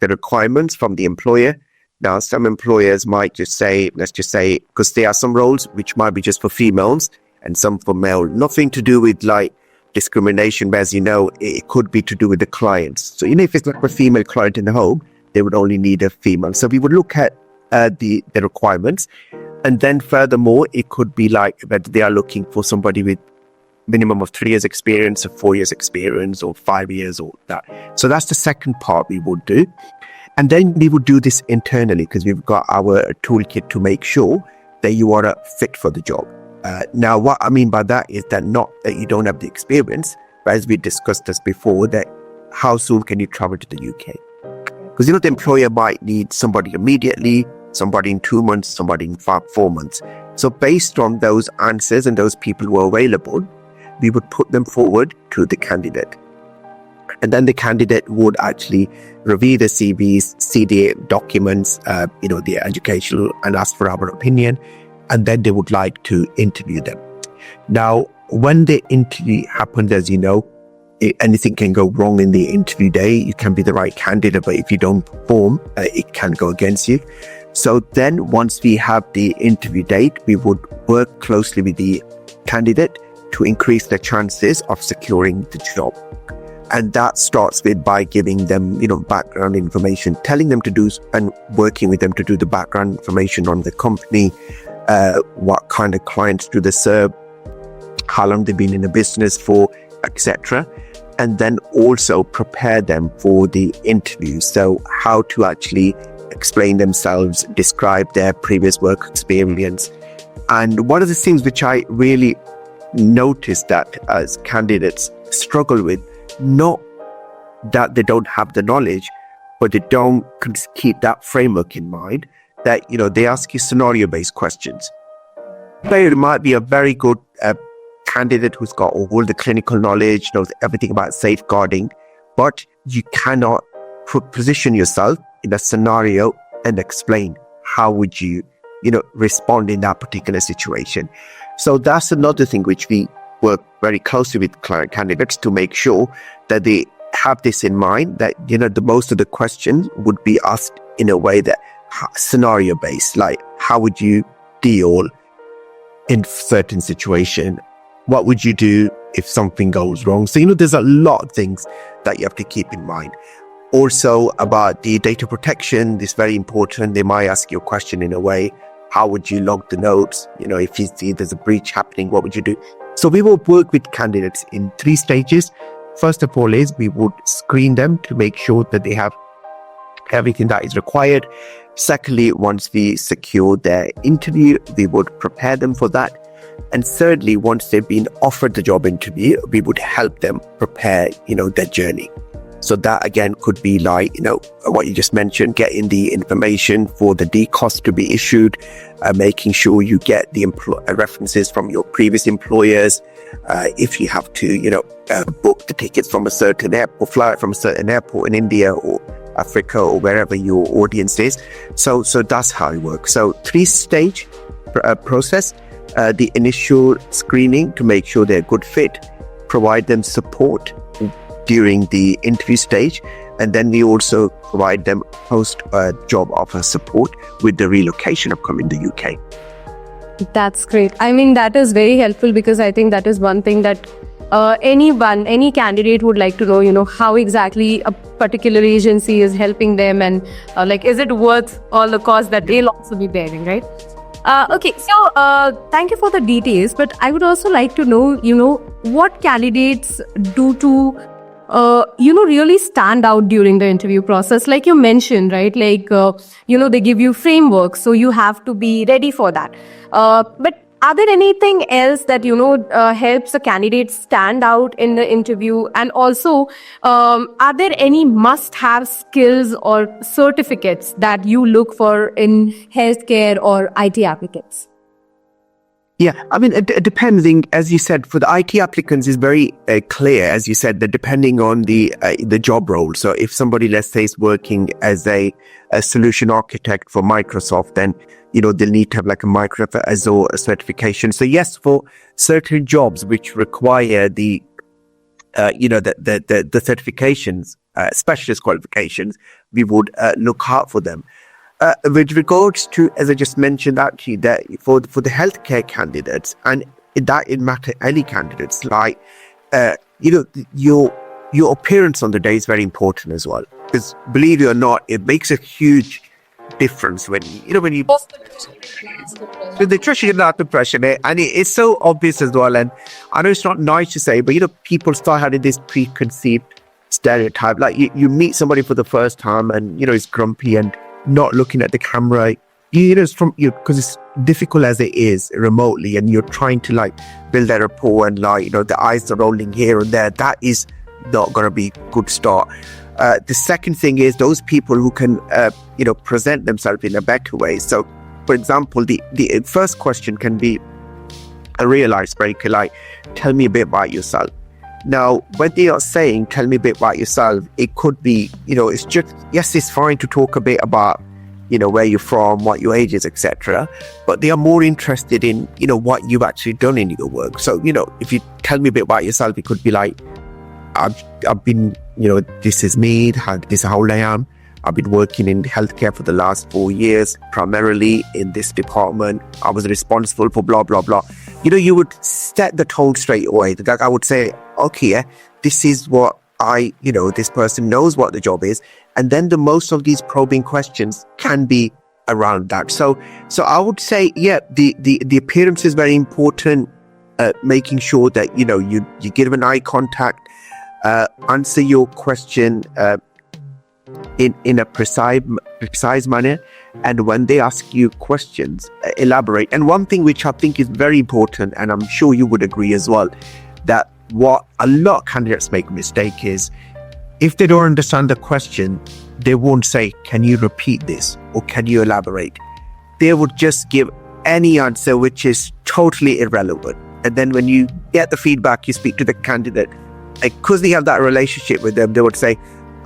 requirements from the employer. Now, some employers might just say, let's just say, because there are some roles which might be just for females and some for male, nothing to do with discrimination, but as you know, it could be to do with the clients. So, if it's like a female client in the home, they would only need a female. So we would look at the requirements. And then furthermore, it could be that they are looking for somebody with minimum of 3 years experience or 4 years experience or 5 years or that. So that's the second part we would do. And then we would do this internally because we've got our toolkit to make sure that you are a fit for the job. Now, what I mean by that is that not that you don't have the experience, but as we discussed this before, that how soon can you travel to the UK? Because, the employer might need somebody immediately, somebody in 2 months, somebody in 4 months. So based on those answers and those people who are available, we would put them forward to the candidate. And then the candidate would actually review the CVs, see the documents, the educational, and ask for our opinion. And then they would like to interview them. Now, when the interview happens, as you know, anything can go wrong in the interview day. You can be the right candidate, but if you don't perform, it can go against you. So then once we have the interview date, we would work closely with the candidate to increase the chances of securing the job. And that starts with by giving them, background information, telling them to do and working with them to do the background information on the company, what kind of clients do they serve, how long they've been in the business for, etc. And then also prepare them for the interview. So how to actually explain themselves, describe their previous work experience. And one of the things which I really noticed that as candidates struggle with, not that they don't have the knowledge, but they don't keep that framework in mind, that, they ask you scenario-based questions. It might be a very good candidate who's got all the clinical knowledge, knows everything about safeguarding, but you cannot position yourself in a scenario and explain how would you, respond in that particular situation. So that's another thing which we work very closely with client candidates to make sure that they have this in mind, that, the most of the questions would be asked in a way that scenario based, like how would you deal in certain situation? What would you do if something goes wrong? So, there's a lot of things that you have to keep in mind. Also about the data protection, this is very important. They might ask you a question in a way, how would you log the notes? If you see there's a breach happening, what would you do? So we will work with candidates in 3 stages. First of all is we would screen them to make sure that they have everything that is required. Secondly, once we secure their interview, we would prepare them for that. And thirdly, once they've been offered the job interview, we would help them prepare, their journey. So that again could be like, what you just mentioned, getting the information for the DCOS to be issued, making sure you get the references from your previous employers. If you have to, book the tickets from a certain airport, fly from a certain airport in India or Africa or wherever your audience is. So that's how it works. So 3-stage process, the initial screening to make sure they're a good fit, provide them support during the interview stage, and then we also provide them post job offer support with the relocation of coming to the UK. That's great. I mean, that is very helpful because I think that is one thing that any candidate would like to know, how exactly a particular agency is helping them and is it worth all the cost that they'll also be bearing, right? Okay, so thank you for the details, but I would also like to know, what candidates do to really stand out during the interview process. Like you mentioned, right? They give you framework, so you have to be ready for that. But Are there anything else that helps a candidate stand out in the interview? And also, are there any must-have skills or certificates that you look for in healthcare or IT applicants? Yeah, I mean, depending, as you said, for the IT applicants is very clear, as you said, that depending on the job role. So if somebody, let's say, is working as a solution architect for Microsoft, then, they'll need to have like a Microsoft Azure certification. So yes, for certain jobs which require the certifications, specialist qualifications, we would look out for them. With regards to, as I just mentioned, actually, that for the healthcare candidates, and it matter any candidates, like your appearance on the day is very important as well. Because believe it or not, it makes a huge difference when you so the treasure not the pressure, and it's so obvious as well. And I know it's not nice to say, but people start having this preconceived stereotype. Like you meet somebody for the first time, and he's grumpy and not looking at the camera, it's from you, because it's difficult as it is remotely, and you're trying to like build that rapport, and the eyes are rolling here and there. That is not going to be a good start. The second thing is those people who can present themselves in a better way. So for example, the first question can be a real icebreaker, like, tell me a bit about yourself. Now, when they are saying, tell me a bit about yourself, it could be, it's just, yes, it's fine to talk a bit about, where you're from, what your age is, etc. But they are more interested in, what you've actually done in your work. So, if you tell me a bit about yourself, it could be like, I've been, this is me, this is how old I am. I've been working in healthcare for the last 4 years, primarily in this department. I was responsible for blah, blah, blah. You would set the tone straight away. Like I would say, okay, this is what this person knows what the job is. And then the most of these probing questions can be around that. So I would say, yeah, the appearance is very important. Making sure that, you give an eye contact, answer your question, in a precise manner, and when they ask you questions, elaborate. And one thing which I think is very important, and I'm sure you would agree as well, that what a lot of candidates make a mistake is, if they don't understand the question, they won't say, can you repeat this, or can you elaborate? They would just give any answer which is totally irrelevant. And then when you get the feedback, you speak to the candidate, because they have that relationship with them, they would say,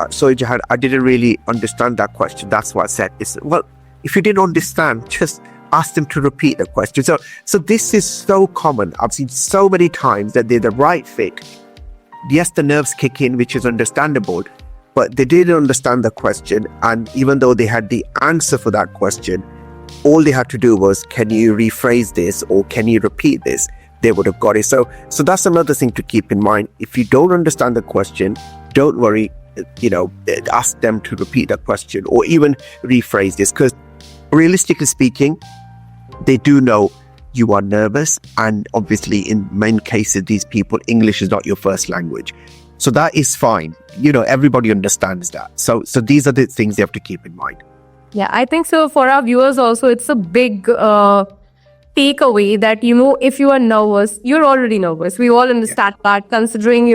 sorry, Jahan, I didn't really understand that question. That's what I said. Well, if you didn't understand, just ask them to repeat the question. So this is so common. I've seen so many times that they're the right fit. Yes, the nerves kick in, which is understandable, but they didn't understand the question. And even though they had the answer for that question, all they had to do was, can you rephrase this, or can you repeat this? They would have got it. So that's another thing to keep in mind. If you don't understand the question, don't worry. Ask them to repeat that question, or even rephrase this, because realistically speaking, they do know you are nervous, and obviously in many cases these people, English is not your first language, so that is fine. Everybody understands that. So these are the things they have to keep in mind. Yeah, I think so. For our viewers also, it's a big takeaway that, if you are nervous, you're already nervous. We all understand that, considering,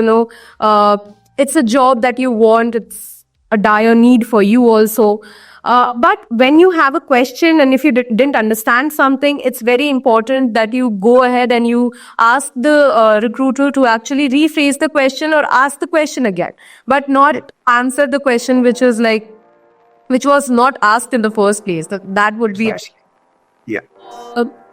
it's a job that you want. It's a dire need for you also. But when you have a question, and if you didn't understand something, it's very important that you go ahead and you ask the recruiter to actually rephrase the question, or ask the question again, but not answer the question which was not asked in the first place. That would be... Yeah.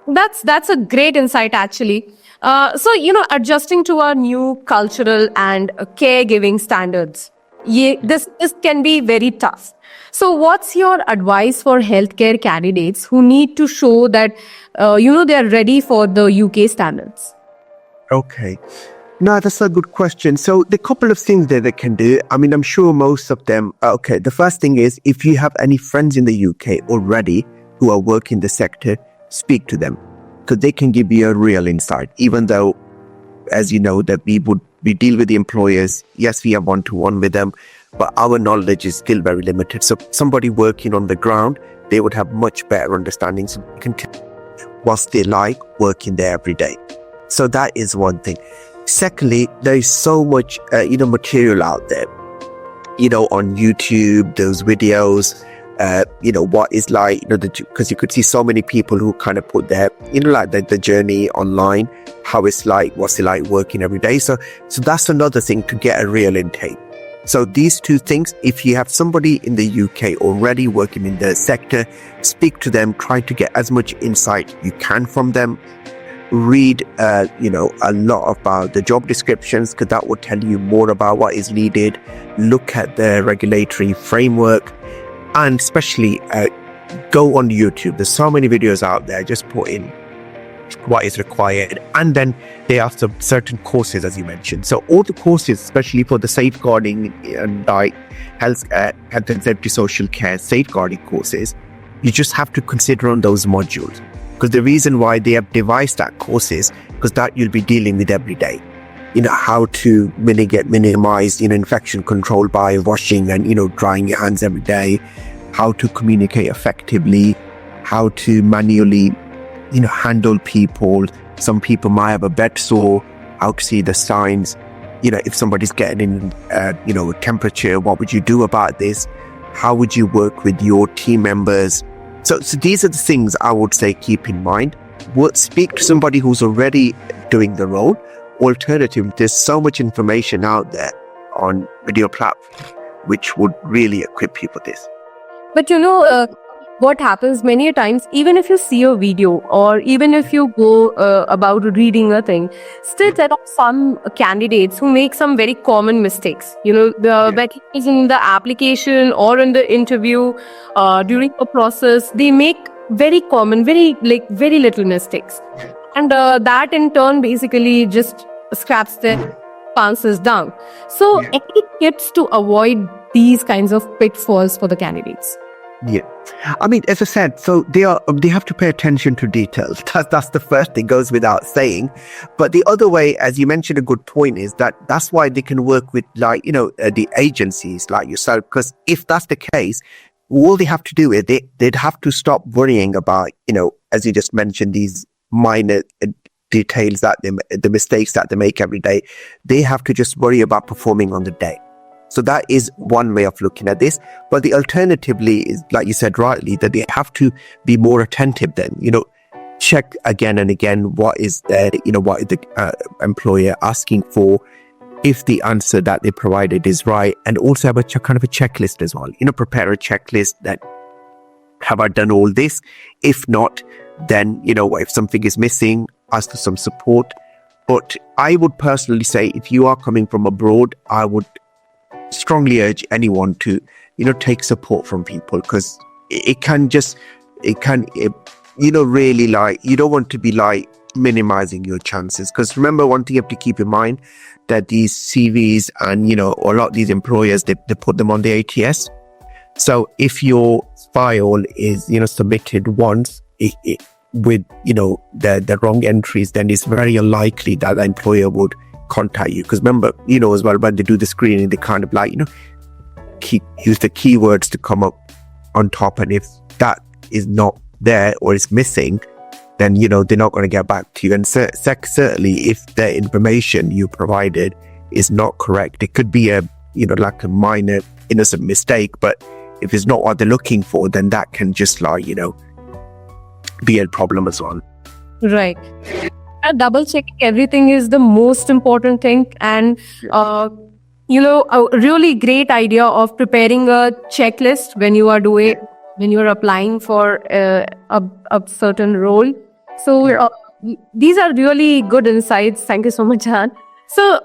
That's a great insight, actually. So, adjusting to our new cultural and caregiving standards, this can be very tough. So what's your advice for healthcare candidates who need to show that, they are ready for the UK standards? Okay. No, that's a good question. So the couple of things that they can do, I mean, I'm sure most of them, okay, the first thing is, if you have any friends in the UK already who are working the sector, speak to them, because they can give you a real insight. Even though, as you know, that we deal with the employers, yes, we have one-to-one with them, but our knowledge is still very limited. So somebody working on the ground, they would have much better understanding. So you can tell what's they like working there every day. So that is one thing. Secondly, there is so much, material out there, on YouTube, those videos, what is like, because you could see so many people who kind of put their, the journey online, how it's like, what's it like working every day. So that's another thing to get a real intake. So these two things, if you have somebody in the UK already working in the sector, speak to them, try to get as much insight you can from them. Read, a lot about the job descriptions, because that will tell you more about what is needed. Look at the regulatory framework, and especially go on YouTube. There's so many videos out there. Just put in what is required, and then there are some certain courses, as you mentioned. So all the courses, especially for the safeguarding and health and safety, social care safeguarding courses, you just have to consider on those modules. Because the reason why they have devised that course is because that you'll be dealing with every day. How to minimize, infection control by washing and, drying your hands every day, how to communicate effectively, how to manually, handle people. Some people might have a bed sore, how to see the signs. If somebody's getting in, temperature, what would you do about this? How would you work with your team members? So these are the things I would say keep in mind. Speak to somebody who's already doing the role. Alternative, there's so much information out there on video platforms which would really equip you for this. But what happens many a times, even if you see a video or even if you go about reading a thing, still there are some candidates who make some very common mistakes. Whether it's in the application or in the interview, during a process, they make very common, very little mistakes. And that in turn basically just scraps their chances down. So any tips to avoid these kinds of pitfalls for the candidates? Yeah. I mean, as I said, so they have to pay attention to details. That's the first thing, goes without saying. But the other way, as you mentioned, a good point is that's why they can work with the agencies like yourself. Because if that's the case, all they have to do is they'd have to stop worrying about, as you just mentioned, these minor details the mistakes that they make every day. They have to just worry about performing on the day. So that is one way of looking at this. But the alternatively is, like you said rightly, that they have to be more attentive then, check again and again what is what is the employer asking for, if the answer that they provided is right, and also have a kind of a checklist as well. Prepare a checklist that, have I done all this? If not, then, if something is missing, ask for some support. But I would personally say, if you are coming from abroad, I would strongly urge anyone to take support from people, because it can really you don't want to be minimizing your chances. Because remember, one thing you have to keep in mind, that these CVs and a lot of these employers, they put them on the ATS. So if your file is submitted once with the wrong entries, then it's very unlikely that the employer would contact you. Because remember, as well, when they do the screening, they kind of use the keywords to come up on top, and if that is not there or is missing, then they're not going to get back to you. And certainly if the information you provided is not correct, it could be a a minor innocent mistake, but if it's not what they're looking for, then that can just be a problem as well. Right. Double checking everything is the most important thing. And a really great idea of preparing a checklist when you are applying for a certain role. So these are really good insights. Thank you so much, Jahan. So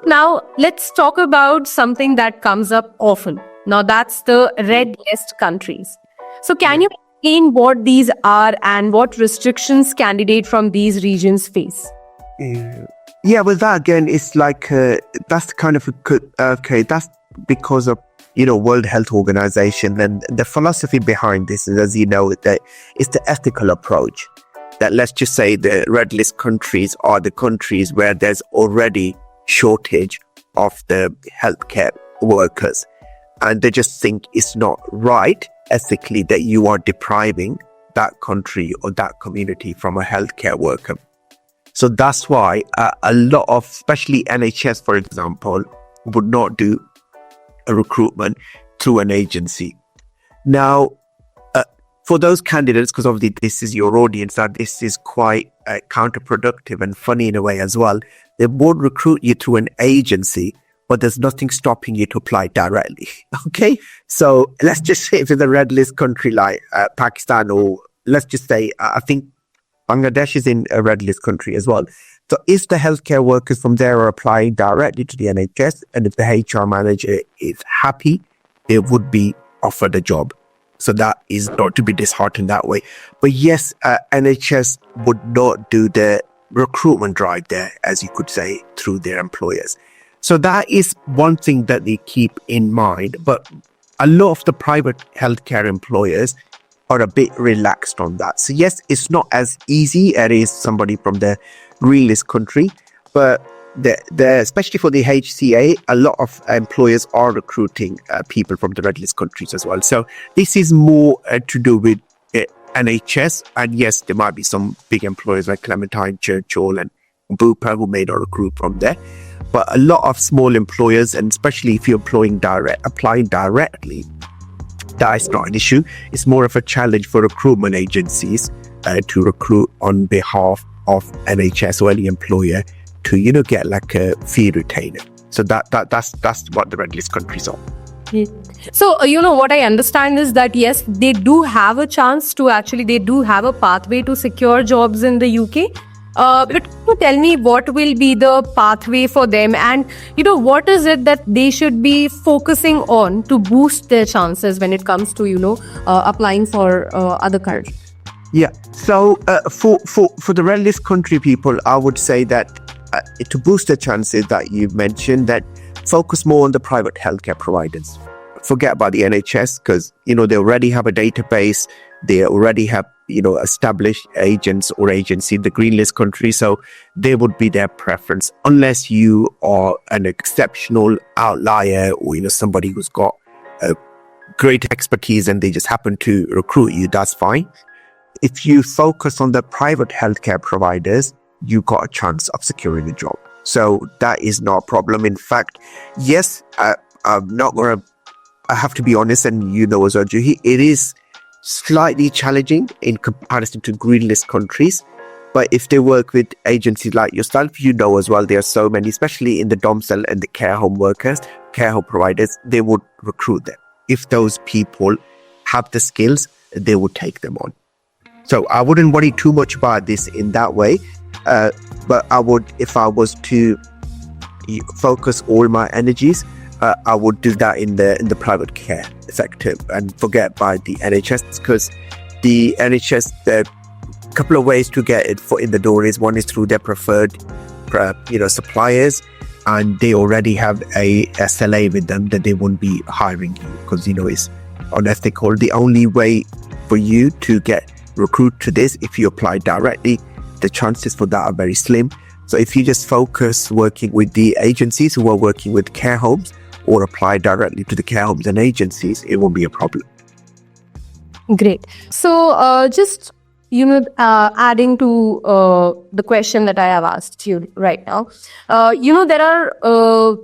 now let's talk about something that comes up often. Now that's the red list countries. So can you explain what these are and what restrictions candidates from these regions face? Yeah, well, that again, it's that's kind of that's because of World Health Organization, and the philosophy behind this is, as that it's the ethical approach. That, let's just say, the red list countries are the countries where there's already shortage of the healthcare workers, and they just think it's not right ethically that you are depriving that country or that community from a healthcare worker. So that's why a lot of, especially NHS, for example, would not do a recruitment through an agency. Now, for those candidates, because obviously this is your audience, that this is quite counterproductive and funny in a way as well. They would recruit you through an agency, but there's nothing stopping you to apply directly. Okay, so let's just say if it's a red list country like Pakistan, or let's just say I think Bangladesh is in a red list country as well. So if the healthcare workers from there are applying directly to the NHS, and if the HR manager is happy, they would be offered a job. So that is not to be disheartened that way. But yes, NHS would not do the recruitment drive there, as you could say, through their employers. So that is one thing that they keep in mind. But a lot of the private healthcare employers are a bit relaxed on that. So yes, it's not as easy as is somebody from the realist country, but especially for the HCA, a lot of employers are recruiting people from the red list countries as well. So this is more to do with NHS. And yes, there might be some big employers like Clementine, Churchill and Bupa who may not recruit from there. But a lot of small employers, and especially if you're applying directly, that is not an issue. It's more of a challenge for recruitment agencies to recruit on behalf of NHS or any employer to, get like a fee retainer. So that's what the red list countries are. So, what I understand is that, yes, they do have a chance to they do have a pathway to secure jobs in the UK. But can you tell me what will be the pathway for them, and, what is it that they should be focusing on to boost their chances when it comes to, applying for other countries? Yeah. So for the red list country people, I would say that to boost the chances that you've mentioned, that focus more on the private healthcare providers. Forget about the NHS, because they already have a database. They already have established agents or agency in the green list country, so they would be their preference, unless you are an exceptional outlier or somebody who's got great expertise and they just happen to recruit you. That's fine. If you focus on the private healthcare providers, you got a chance of securing a job. So that is not a problem. In fact, yes, I have to be honest, and as well, Juhi, it is slightly challenging in comparison to green list countries. But if they work with agencies like yourself, as well, there are so many, especially in the domicile and the care home workers, care home providers, they would recruit them. If those people have the skills, they would take them on. So I wouldn't worry too much about this in that way. But I would, if I was to focus all my energies, I would do that in the private care sector and forget by the NHS, because the NHS, there are a couple of ways to get it in the door. One is through their preferred suppliers, and they already have a SLA with them that they won't be hiring you because it's unethical. The only way for you to get recruit to this, if you apply directly, the chances for that are very slim. So if you just focus working with the agencies who are working with care homes, or apply directly to the care homes and agencies, it won't be a problem. Great. So just adding to the question that I have asked you right now, there are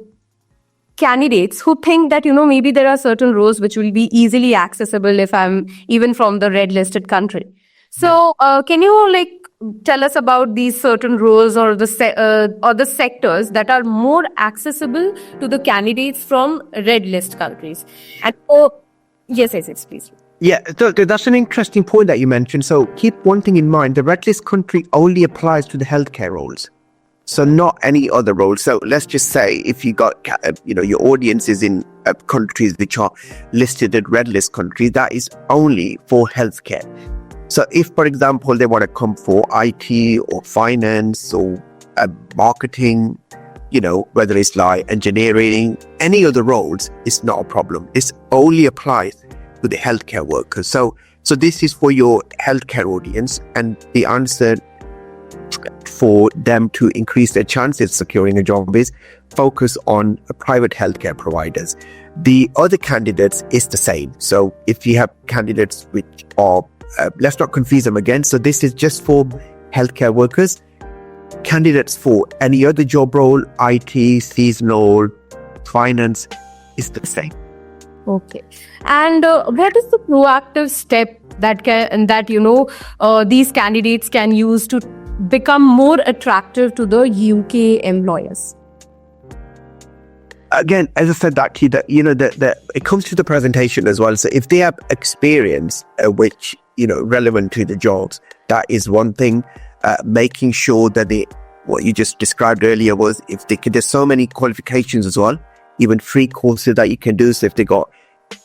candidates who think that maybe there are certain roles which will be easily accessible if I'm even from the red listed country. So can you tell us about these certain roles or the sectors that are more accessible to the candidates from red list countries? And yes, please. Yeah, that's an interesting point that you mentioned. So keep one thing in mind: the red list country only applies to the healthcare roles, so not any other roles. So let's just say if you got your audience is in countries which are listed as red list countries, that is only for healthcare. So if, for example, they want to come for IT or finance or marketing, whether it's like engineering, any other roles, it's not a problem. This only applies to the healthcare workers. So this is for your healthcare audience, and the answer for them to increase their chances of securing a job is focus on private healthcare providers. The other candidates is the same. So if you have candidates which are let's not confuse them again. So this is just for healthcare workers. Candidates for any other job role, IT, seasonal, finance, is the same. Okay. And what is the proactive step that these candidates can use to become more attractive to the UK employers? Again, as I said, that it comes to the presentation as well. So if they have experience which relevant to the jobs, that is one thing. Making sure that what you just described earlier was there's so many qualifications as well, even free courses that you can do. So if they got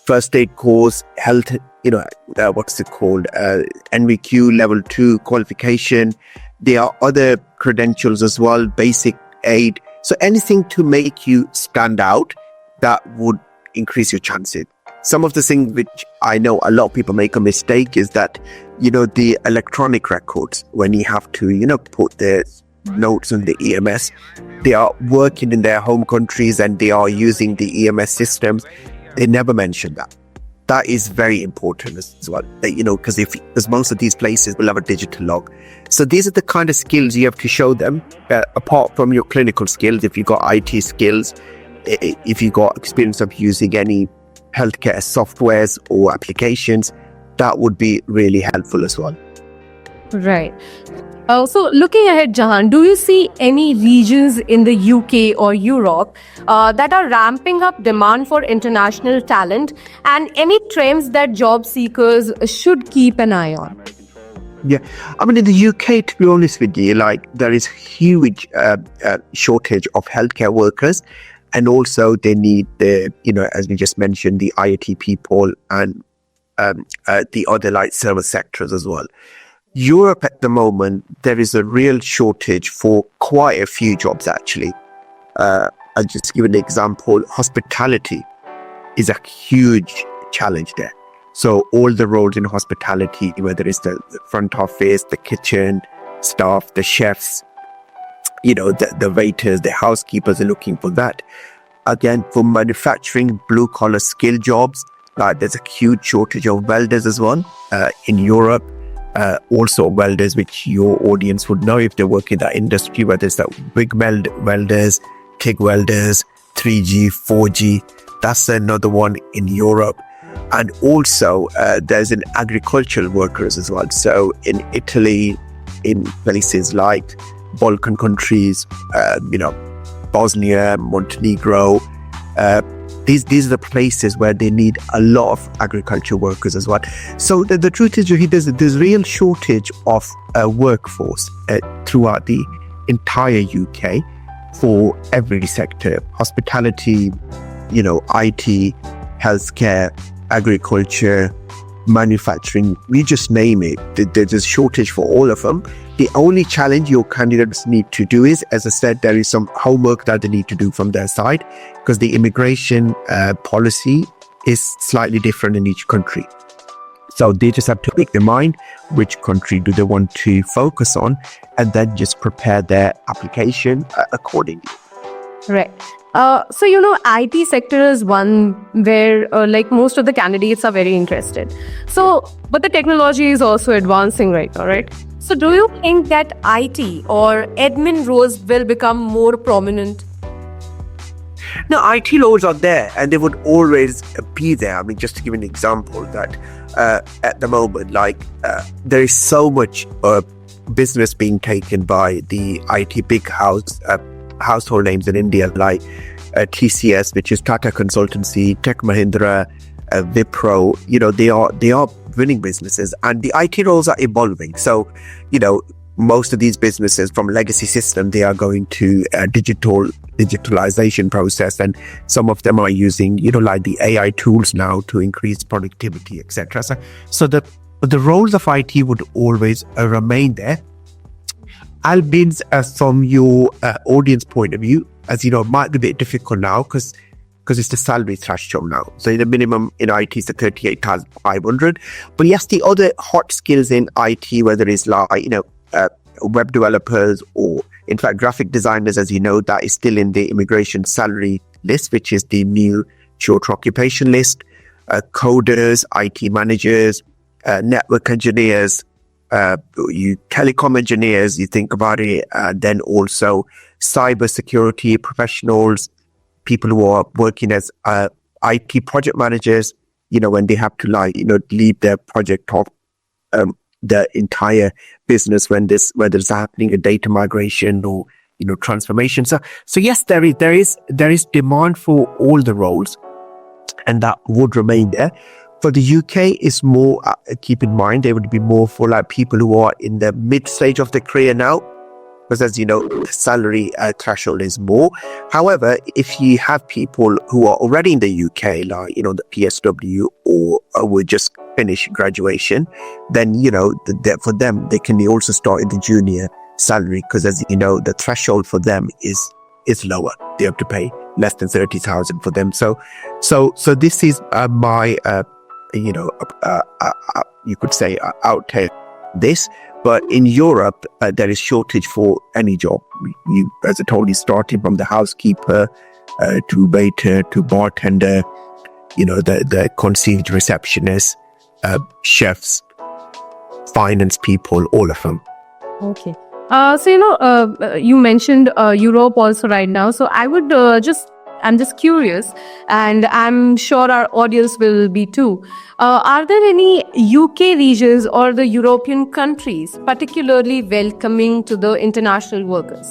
first aid course, health, what's it called, NVQ level 2 qualification. There are other credentials as well, basic aid. So anything to make you stand out that would increase your chances. Some of the things which I know a lot of people make a mistake is that, the electronic records, when you have to, put the notes on the EMS, they are working in their home countries and they are using the EMS systems. They never mention that. That is very important as well, because most of these places will have a digital log. So these are the kind of skills you have to show them, apart from your clinical skills. If you've got IT skills, if you've got experience of using any healthcare softwares or applications, that would be really helpful as well. Right. So looking ahead, Jahan, do you see any regions in the UK or Europe that are ramping up demand for international talent, and any trends that job seekers should keep an eye on? Yeah, I mean, in the UK, to be honest with you, there is huge shortage of healthcare workers, and also they need the, as we just mentioned, the IoT people and the other service sectors as well. Europe at the moment, there is a real shortage for quite a few jobs actually. I'll just give an example. Hospitality is a huge challenge there. So all the roles in hospitality, whether it's the front office, the kitchen staff, the chefs, the waiters, the housekeepers are looking for that. Again, for manufacturing, blue collar skill jobs, there's a huge shortage of welders as well in Europe. Also welders, which your audience would know if they work in that industry, whether it's that big welders, TIG welders, 3G, 4G. That's another one in Europe. And also there's an agricultural workers as well. So in Italy, in places like Balkan countries, Bosnia, Montenegro, these are the places where they need a lot of agriculture workers as well. So the truth is, there's real shortage of workforce throughout the entire UK for every sector: hospitality, IT, healthcare, agriculture, manufacturing. We just name it. There's a shortage for all of them. The only challenge your candidates need to do is, as I said, there is some homework that they need to do from their side, because the immigration policy is slightly different in each country. So they just have to make their mind which country do they want to focus on, and then just prepare their application accordingly. Right. So, IT sector is one where most of the candidates are very interested. So, but the technology is also advancing right now, right? So do you think that IT or admin roles will become more prominent? No, IT roles are there and they would always be there. I mean, just to give an example, that at the moment, there is so much business being taken by the IT big household names in India, like TCS, which is Tata Consultancy, Tech Mahindra, Wipro. They are winning businesses, and the IT roles are evolving. So, most of these businesses from legacy system, they are going to a digitalization process, and some of them are using, the AI tools now to increase productivity, etc. So the roles of IT would always remain there. Albeit, from your audience point of view, as you know, it might be a bit difficult now because it's the salary threshold now. So the minimum in IT is 38,500. But yes, the other hot skills in IT, whether it's web developers or in fact graphic designers, as you know, that is still in the immigration salary list, which is the new short occupation list. Coders, IT managers, network engineers, you telecom engineers, you think about it, then also cyber security professionals, people who are working as IT project managers, when they have to lead their project of the entire business whether it's happening a data migration or transformation. So yes, there is demand for all the roles, and that would remain there. For the UK, is more, keep in mind, they would be more for like people who are in the mid stage of their career now, because as you know, the salary threshold is more. However, if you have people who are already in the UK, like, the PSW or would just finish graduation, then, for them, they can also start in the junior salary, because as you know, the threshold for them is lower. They have to pay less than 30,000 for them. So this is my, you could say outtake this. But in Europe, there is shortage for any job. You, as I told you, starting from the housekeeper to waiter to bartender, the concierge receptionist, chefs, finance people, all of them. Okay. So, you mentioned Europe also right now. So I'm just curious, and I'm sure our audience will be too. Are there any UK regions or the European countries particularly welcoming to the international workers?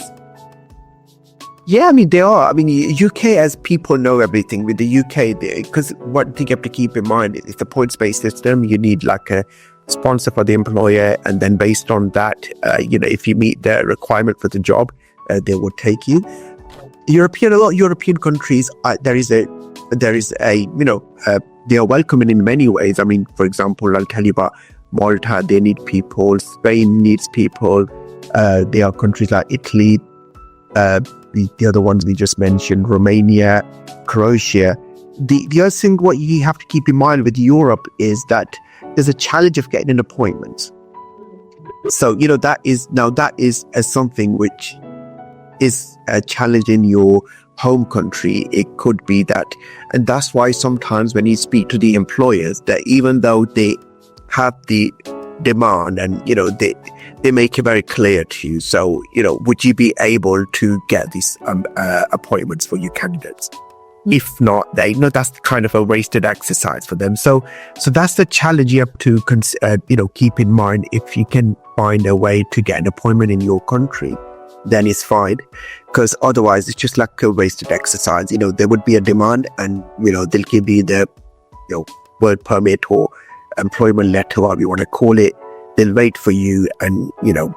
Yeah, I mean, they are. I mean, UK, as people know everything with the UK, because one thing you have to keep in mind is the points-based system. You need like a sponsor for the employer, and then based on that, if you meet the requirement for the job, they will take you. A lot of European countries, they are welcoming in many ways. I mean, for example, I'll tell you about Malta. They need people. Spain needs people. There are countries like Italy, the other ones we just mentioned, Romania, Croatia. The other thing, what you have to keep in mind with Europe is that there's a challenge of getting an appointment. So, that is something which is a challenge in your home country. It could be that. And that's why sometimes when you speak to the employers, that even though they have the demand and, they make it very clear to you. So, would you be able to get these appointments for your candidates? If not, that's kind of a wasted exercise for them. So that's the challenge you have to, keep in mind. If you can find a way to get an appointment in your country, then it's fine, because otherwise it's just like a wasted exercise. There would be a demand, and they'll give you the work permit or employment letter, whatever you want to call it. They'll wait for you, and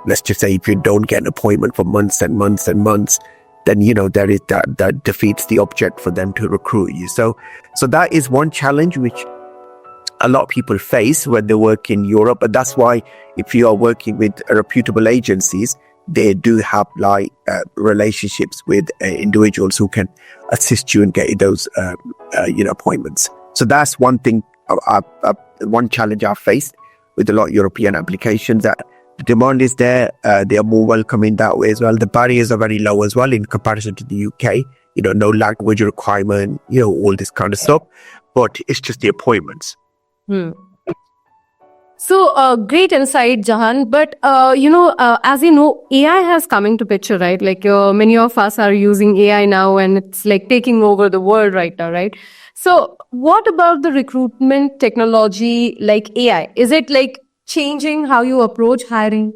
let's just say if you don't get an appointment for months and months and months, then there is that defeats the object for them to recruit you. So that is one challenge which a lot of people face when they work in Europe. But that's why if you are working with reputable agencies, they do have relationships with individuals who can assist you in getting those appointments. So that's one thing, one challenge I've faced with a lot of European applications, that the demand is there. They are more welcoming that way as well. The barriers are very low as well in comparison to the UK. No language requirement, all this kind of stuff. But it's just the appointments. So, great insight, Jahan. But, as you know, AI has come into picture, right? Like many of us are using AI now, and it's like taking over the world right now, right? So what about the recruitment technology like AI? Is it like changing how you approach hiring?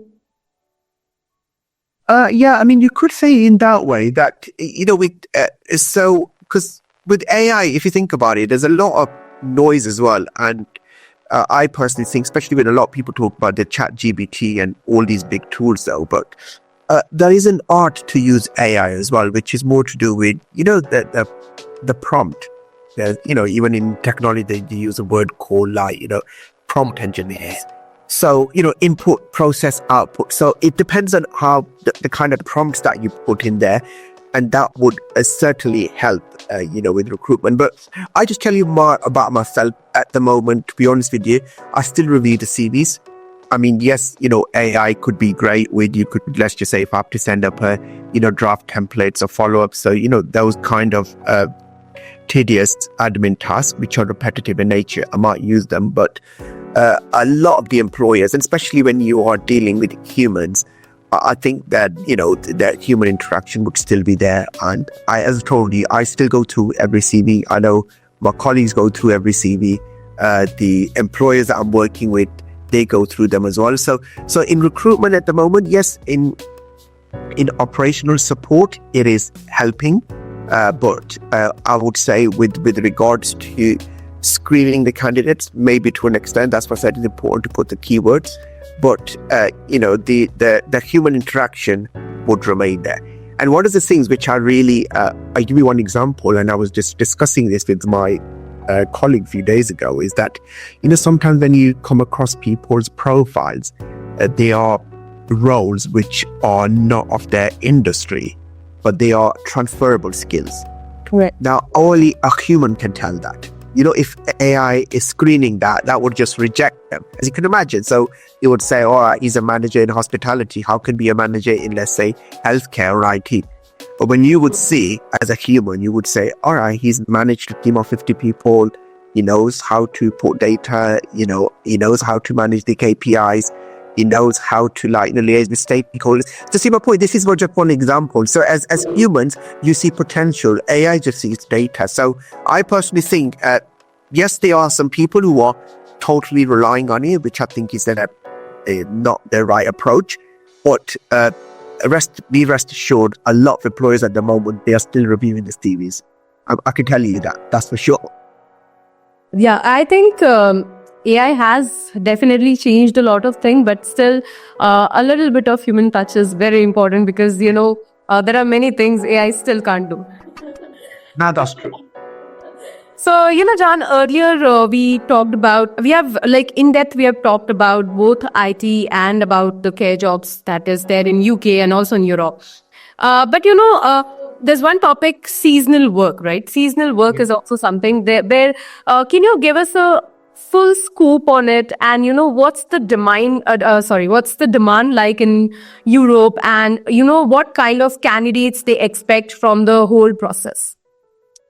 Yeah, I mean, you could say in that way that, because with AI, if you think about it, there's a lot of noise as well. And I personally think, especially when a lot of people talk about the chat GBT and all these big tools though, but there is an art to use AI as well, which is more to do with, the prompt. Even in technology, they use a word called prompt engineers. So, input, process, output. So it depends on how the kind of prompts that you put in there. And that would certainly help, with recruitment. But I just tell you more about myself at the moment. To be honest with you, I still review the CVs. I mean, yes, AI could be great with, you could, let's just say if I have to send up a, draft templates or follow-ups. So, those kind of tedious admin tasks, which are repetitive in nature, I might use them. But a lot of the employers, and especially when you are dealing with humans, I think that, that human interaction would still be there. And as I told you, I still go through every CV. I know my colleagues go through every CV. The employers that I'm working with, they go through them as well. So in recruitment at the moment, yes, in operational support, it is helping. But I would say with regards to screening the candidates, maybe to an extent, that's why I said it's important to put the keywords. But, the human interaction would remain there. And one of the things which I really, I give you one example, and I was just discussing this with my colleague a few days ago, is that, sometimes when you come across people's profiles, they are roles which are not of their industry, but they are transferable skills. Correct. Now, only a human can tell that. If AI is screening that would just reject them, as you can imagine. So it would say, oh, he's a manager in hospitality. How can be a manager in, let's say, healthcare or IT? But when you would see, as a human, you would say, all right, he's managed a team of 50 people. He knows how to put data, he knows how to manage the KPIs. He knows how to liaise with stakeholders. To see my point, this is just one example. So as humans, you see potential. AI just sees data. So I personally think, yes, there are some people who are totally relying on it, which I think is not the right approach. But be rest assured, a lot of employers at the moment, they are still reviewing the CVs. I can tell you that. That's for sure. Yeah, I think AI has definitely changed a lot of things, but still a little bit of human touch is very important because, there are many things AI still can't do. No, that's true. So, Jahan, earlier we talked about, we have talked about both IT and about the care jobs that is there in UK and also in Europe. But, there's one topic, seasonal work, right? Seasonal work is also something there. Can you give us a full scoop on it, and what's the demand like in Europe, and what kind of candidates they expect from the whole process,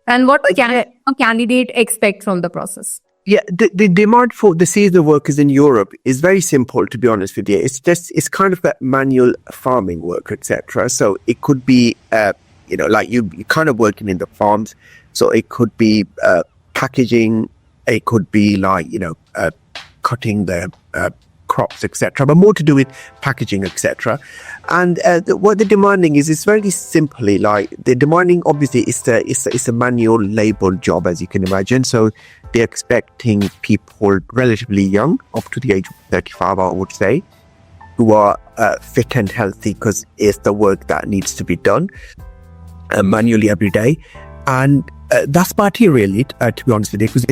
and what can a candidate expect from the process? Yeah, the demand for the seasonal workers in Europe is very simple, to be honest with you. It's kind of that manual farming work, etc. So it could be like you kind of working in the farms. So it could be packaging. It could be like, cutting the crops, etc. But more to do with packaging, etc. And what they're demanding is very simply like they're demanding, obviously, it's a manual labor job, as you can imagine. So they're expecting people relatively young, up to the age of 35, I would say, who are fit and healthy, because it's the work that needs to be done manually every day. And that's about it, really, to be honest with you, because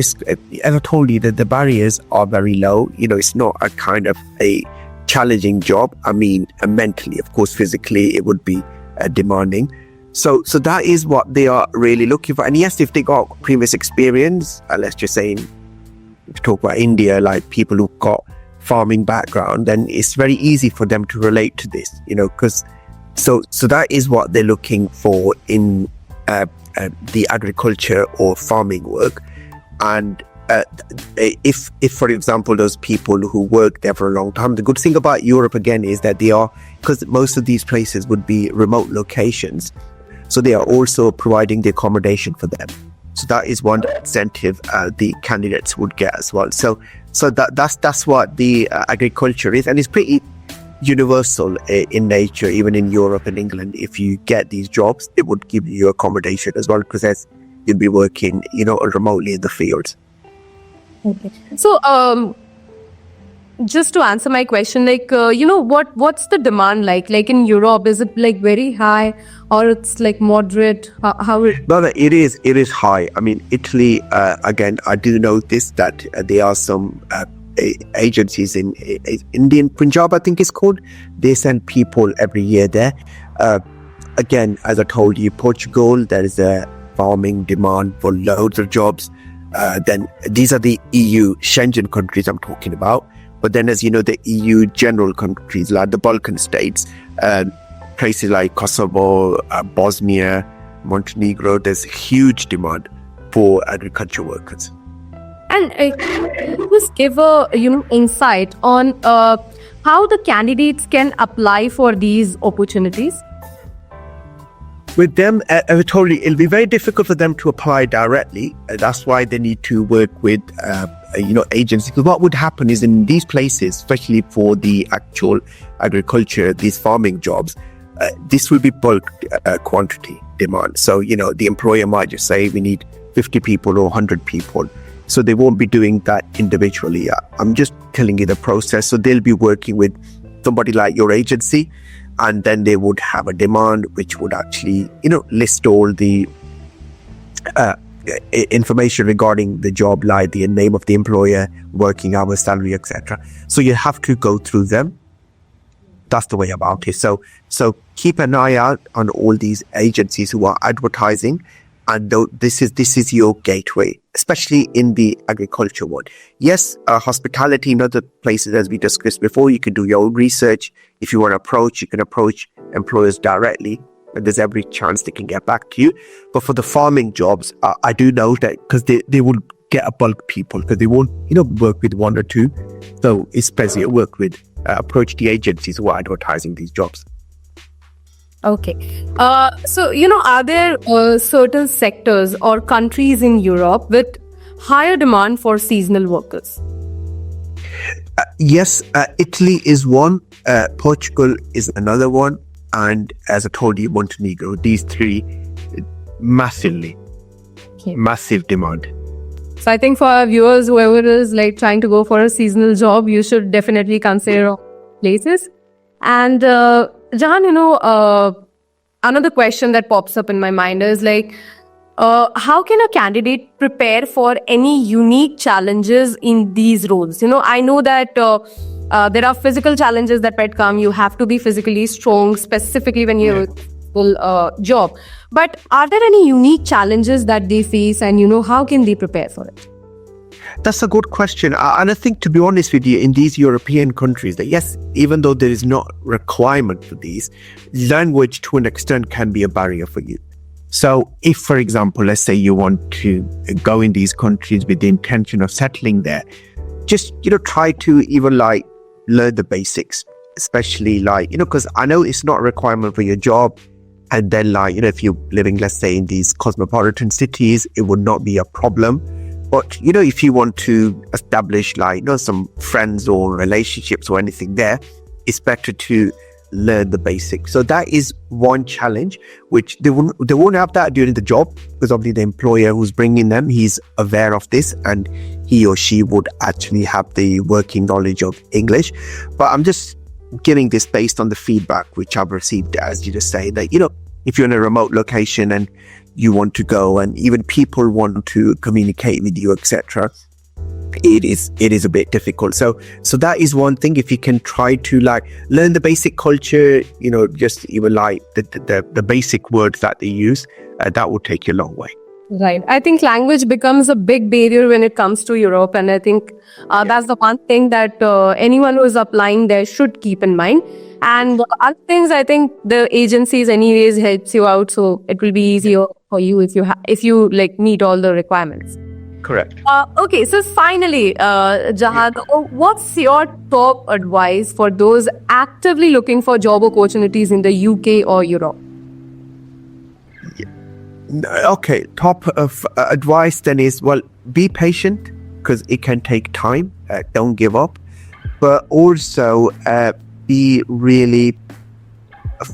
as I told you, that the barriers are very low. It's not a kind of a challenging job. I mean, mentally, of course, physically, it would be demanding. So that is what they are really looking for. And yes, if they got previous experience, let's just say, if talk about India, like people who've got farming background, then it's very easy for them to relate to this, because so that is what they're looking for in the agriculture or farming work. And if for example, those people who work there for a long time, the good thing about Europe again is that because most of these places would be remote locations, so they are also providing the accommodation for them. So that is one incentive the candidates would get as well. So that's what the agriculture is, and it's pretty universal in nature. Even in Europe and England, if you get these jobs, it would give you accommodation as well, because you'd be working, remotely in the fields. Okay. So, just to answer my question, like, what's the demand like? Like in Europe, is it like very high, or it's like moderate? How it? No, it is high. I mean, Italy, again, I do notice that there are some agencies in Indian Punjab, I think it's called. They send people every year there. Again, as I told you, Portugal, there is a farming demand for loads of jobs. Then these are the EU Schengen countries I'm talking about. But then, as you know, the EU general countries like the Balkan states, places like Kosovo, Bosnia, Montenegro, there's huge demand for agriculture workers. And just give a insight on how the candidates can apply for these opportunities. With them, I told you, it'll be very difficult for them to apply directly. That's why they need to work with, agencies. Because what would happen is in these places, especially for the actual agriculture, these farming jobs, this will be bulk quantity demand. So, the employer might just say, we need 50 people or 100 people. So they won't be doing that individually. I'm just telling you the process. So they'll be working with somebody like your agency, and then they would have a demand which would actually, list all the information regarding the job, like the name of the employer, working hours, salary, etc. So you have to go through them. That's the way about it. So keep an eye out on all these agencies who are advertising, and this is your gateway, especially in the agriculture one. Yes, hospitality and other places, as we discussed before, you can do your own research. If you want to approach, you can approach employers directly, and there's every chance they can get back to you. But for the farming jobs, I do know that because they will get a bulk people, because they won't, work with one or two. So it's better to work with, approach the agencies who are advertising these jobs. Okay. So, are there certain sectors or countries in Europe with higher demand for seasonal workers? Yes, Italy is one, Portugal is another one, and as I told you, Montenegro. These three, massive demand. So I think for our viewers, whoever is like trying to go for a seasonal job, you should definitely consider places. And Jahan, another question that pops up in my mind is like, how can a candidate prepare for any unique challenges in these roles? I know that there are physical challenges that might come. You have to be physically strong, specifically when you're job. But are there any unique challenges that they face, and how can they prepare for it? That's a good question. And I think, to be honest with you, in these European countries, that yes, even though there is not requirement for these, language to an extent can be a barrier for you. So if, for example, let's say you want to go in these countries with the intention of settling there, just, try to even learn the basics, especially because I know it's not a requirement for your job. And then if you're living, let's say, in these cosmopolitan cities, it would not be a problem. But, if you want to establish some friends or relationships or anything there, it's better to learn the basics. So that is one challenge, which they won't have that during the job, because obviously the employer who's bringing them, he's aware of this, and he or she would actually have the working knowledge of English. But I'm just giving this based on the feedback which I've received, as you just say, that, if you're in a remote location and you want to go, and even people want to communicate with you, etc., it is a bit difficult. So that is one thing. If you can try to learn the basic culture, just even the basic words that they use, that will take you a long way. Right. I think language becomes a big barrier when it comes to Europe, and I think that's the one thing that anyone who is applying there should keep in mind. And other things, I think the agencies anyways helps you out, so it will be easier for you if you meet all the requirements. Correct. Okay, so finally, Jahan, what's your top advice for those actively looking for job opportunities in the UK or Europe? Okay, top of advice then is, be patient, because it can take time. Don't give up, but also be really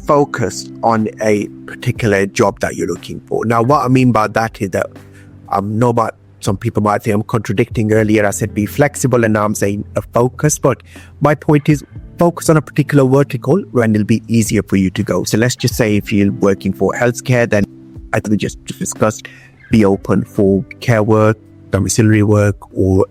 focused on a particular job that you're looking for. Now, what I mean by that is that some people might say I'm contradicting. Earlier I said be flexible, and now I'm saying a focus. But my point is, focus on a particular vertical when it'll be easier for you to go. So let's just say if you're working for healthcare, then I think we just discussed, be open for care work, domiciliary work, or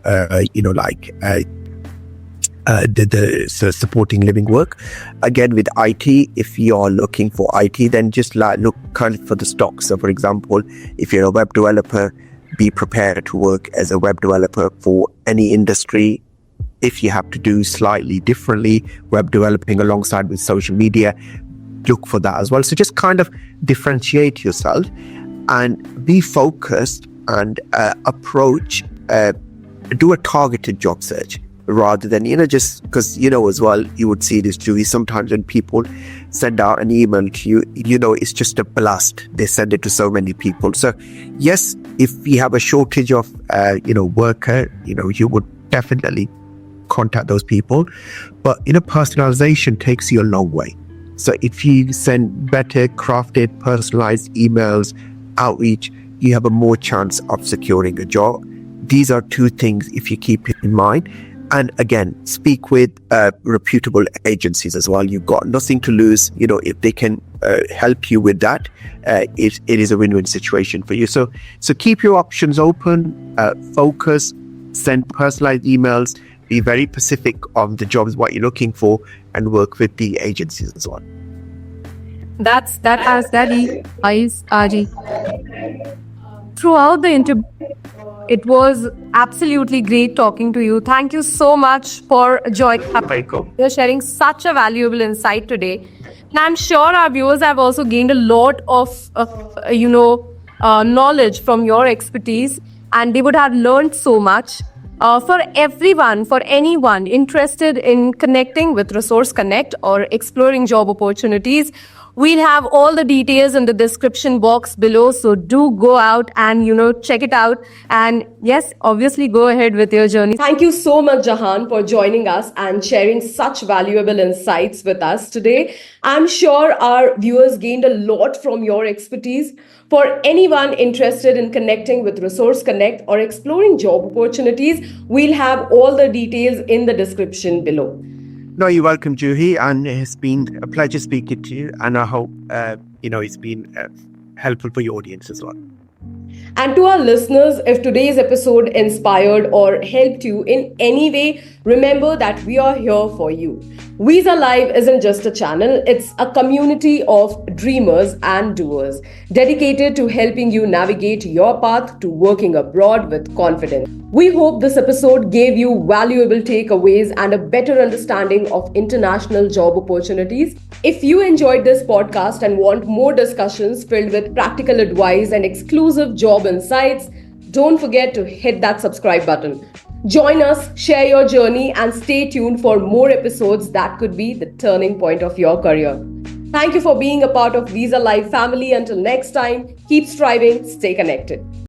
the supporting living work. Again, with IT, if you're looking for IT, then just look kind of for the stocks. So for example, if you're a web developer, be prepared to work as a web developer for any industry. If you have to do slightly differently, web developing alongside with social media, look for that as well. So just kind of differentiate yourself and be focused, and approach do a targeted job search rather than, just because, as well, you would see this, Julie, sometimes when people send out an email to you, it's just a blast. They send it to so many people. So yes, if we have a shortage of, worker, you would definitely contact those people. But, personalization takes you a long way. So if you send better crafted, personalized emails, outreach, you have a more chance of securing a job. These are two things if you keep it in mind. And again, speak with reputable agencies as well. You've got nothing to lose. If they can help you with that, it is a win-win situation for you. So keep your options open, focus, send personalized emails, be very specific on the jobs, what you're looking for, and work with the agencies as well. That has Daddy eyes, Aji. Throughout the interview, it was absolutely great talking to you. Thank you so much for joining. You're sharing such a valuable insight today. And I'm sure our viewers have also gained a lot of, knowledge from your expertise, and they would have learned so much. For everyone, for anyone interested in connecting with Resource Connect or exploring job opportunities, we'll have all the details in the description box below. So do go out and, check it out. And yes, obviously go ahead with your journey. Thank you so much, Jahan, for joining us and sharing such valuable insights with us today. I'm sure our viewers gained a lot from your expertise. For anyone interested in connecting with Resource Connect or exploring job opportunities, we'll have all the details in the description below. No, you're welcome, Juhi, and it's been a pleasure speaking to you, and I hope, it's been helpful for your audience as well. And to our listeners, if today's episode inspired or helped you in any way, remember that we are here for you. Visa Live isn't just a channel, it's a community of dreamers and doers dedicated to helping you navigate your path to working abroad with confidence. We hope this episode gave you valuable takeaways and a better understanding of international job opportunities. If you enjoyed this podcast and want more discussions filled with practical advice and exclusive job insights, don't forget to hit that subscribe button. Join us, share your journey, and stay tuned for more episodes that could be the turning point of your career. Thank you for being a part of Visa Live family. Until next time, keep striving, stay connected.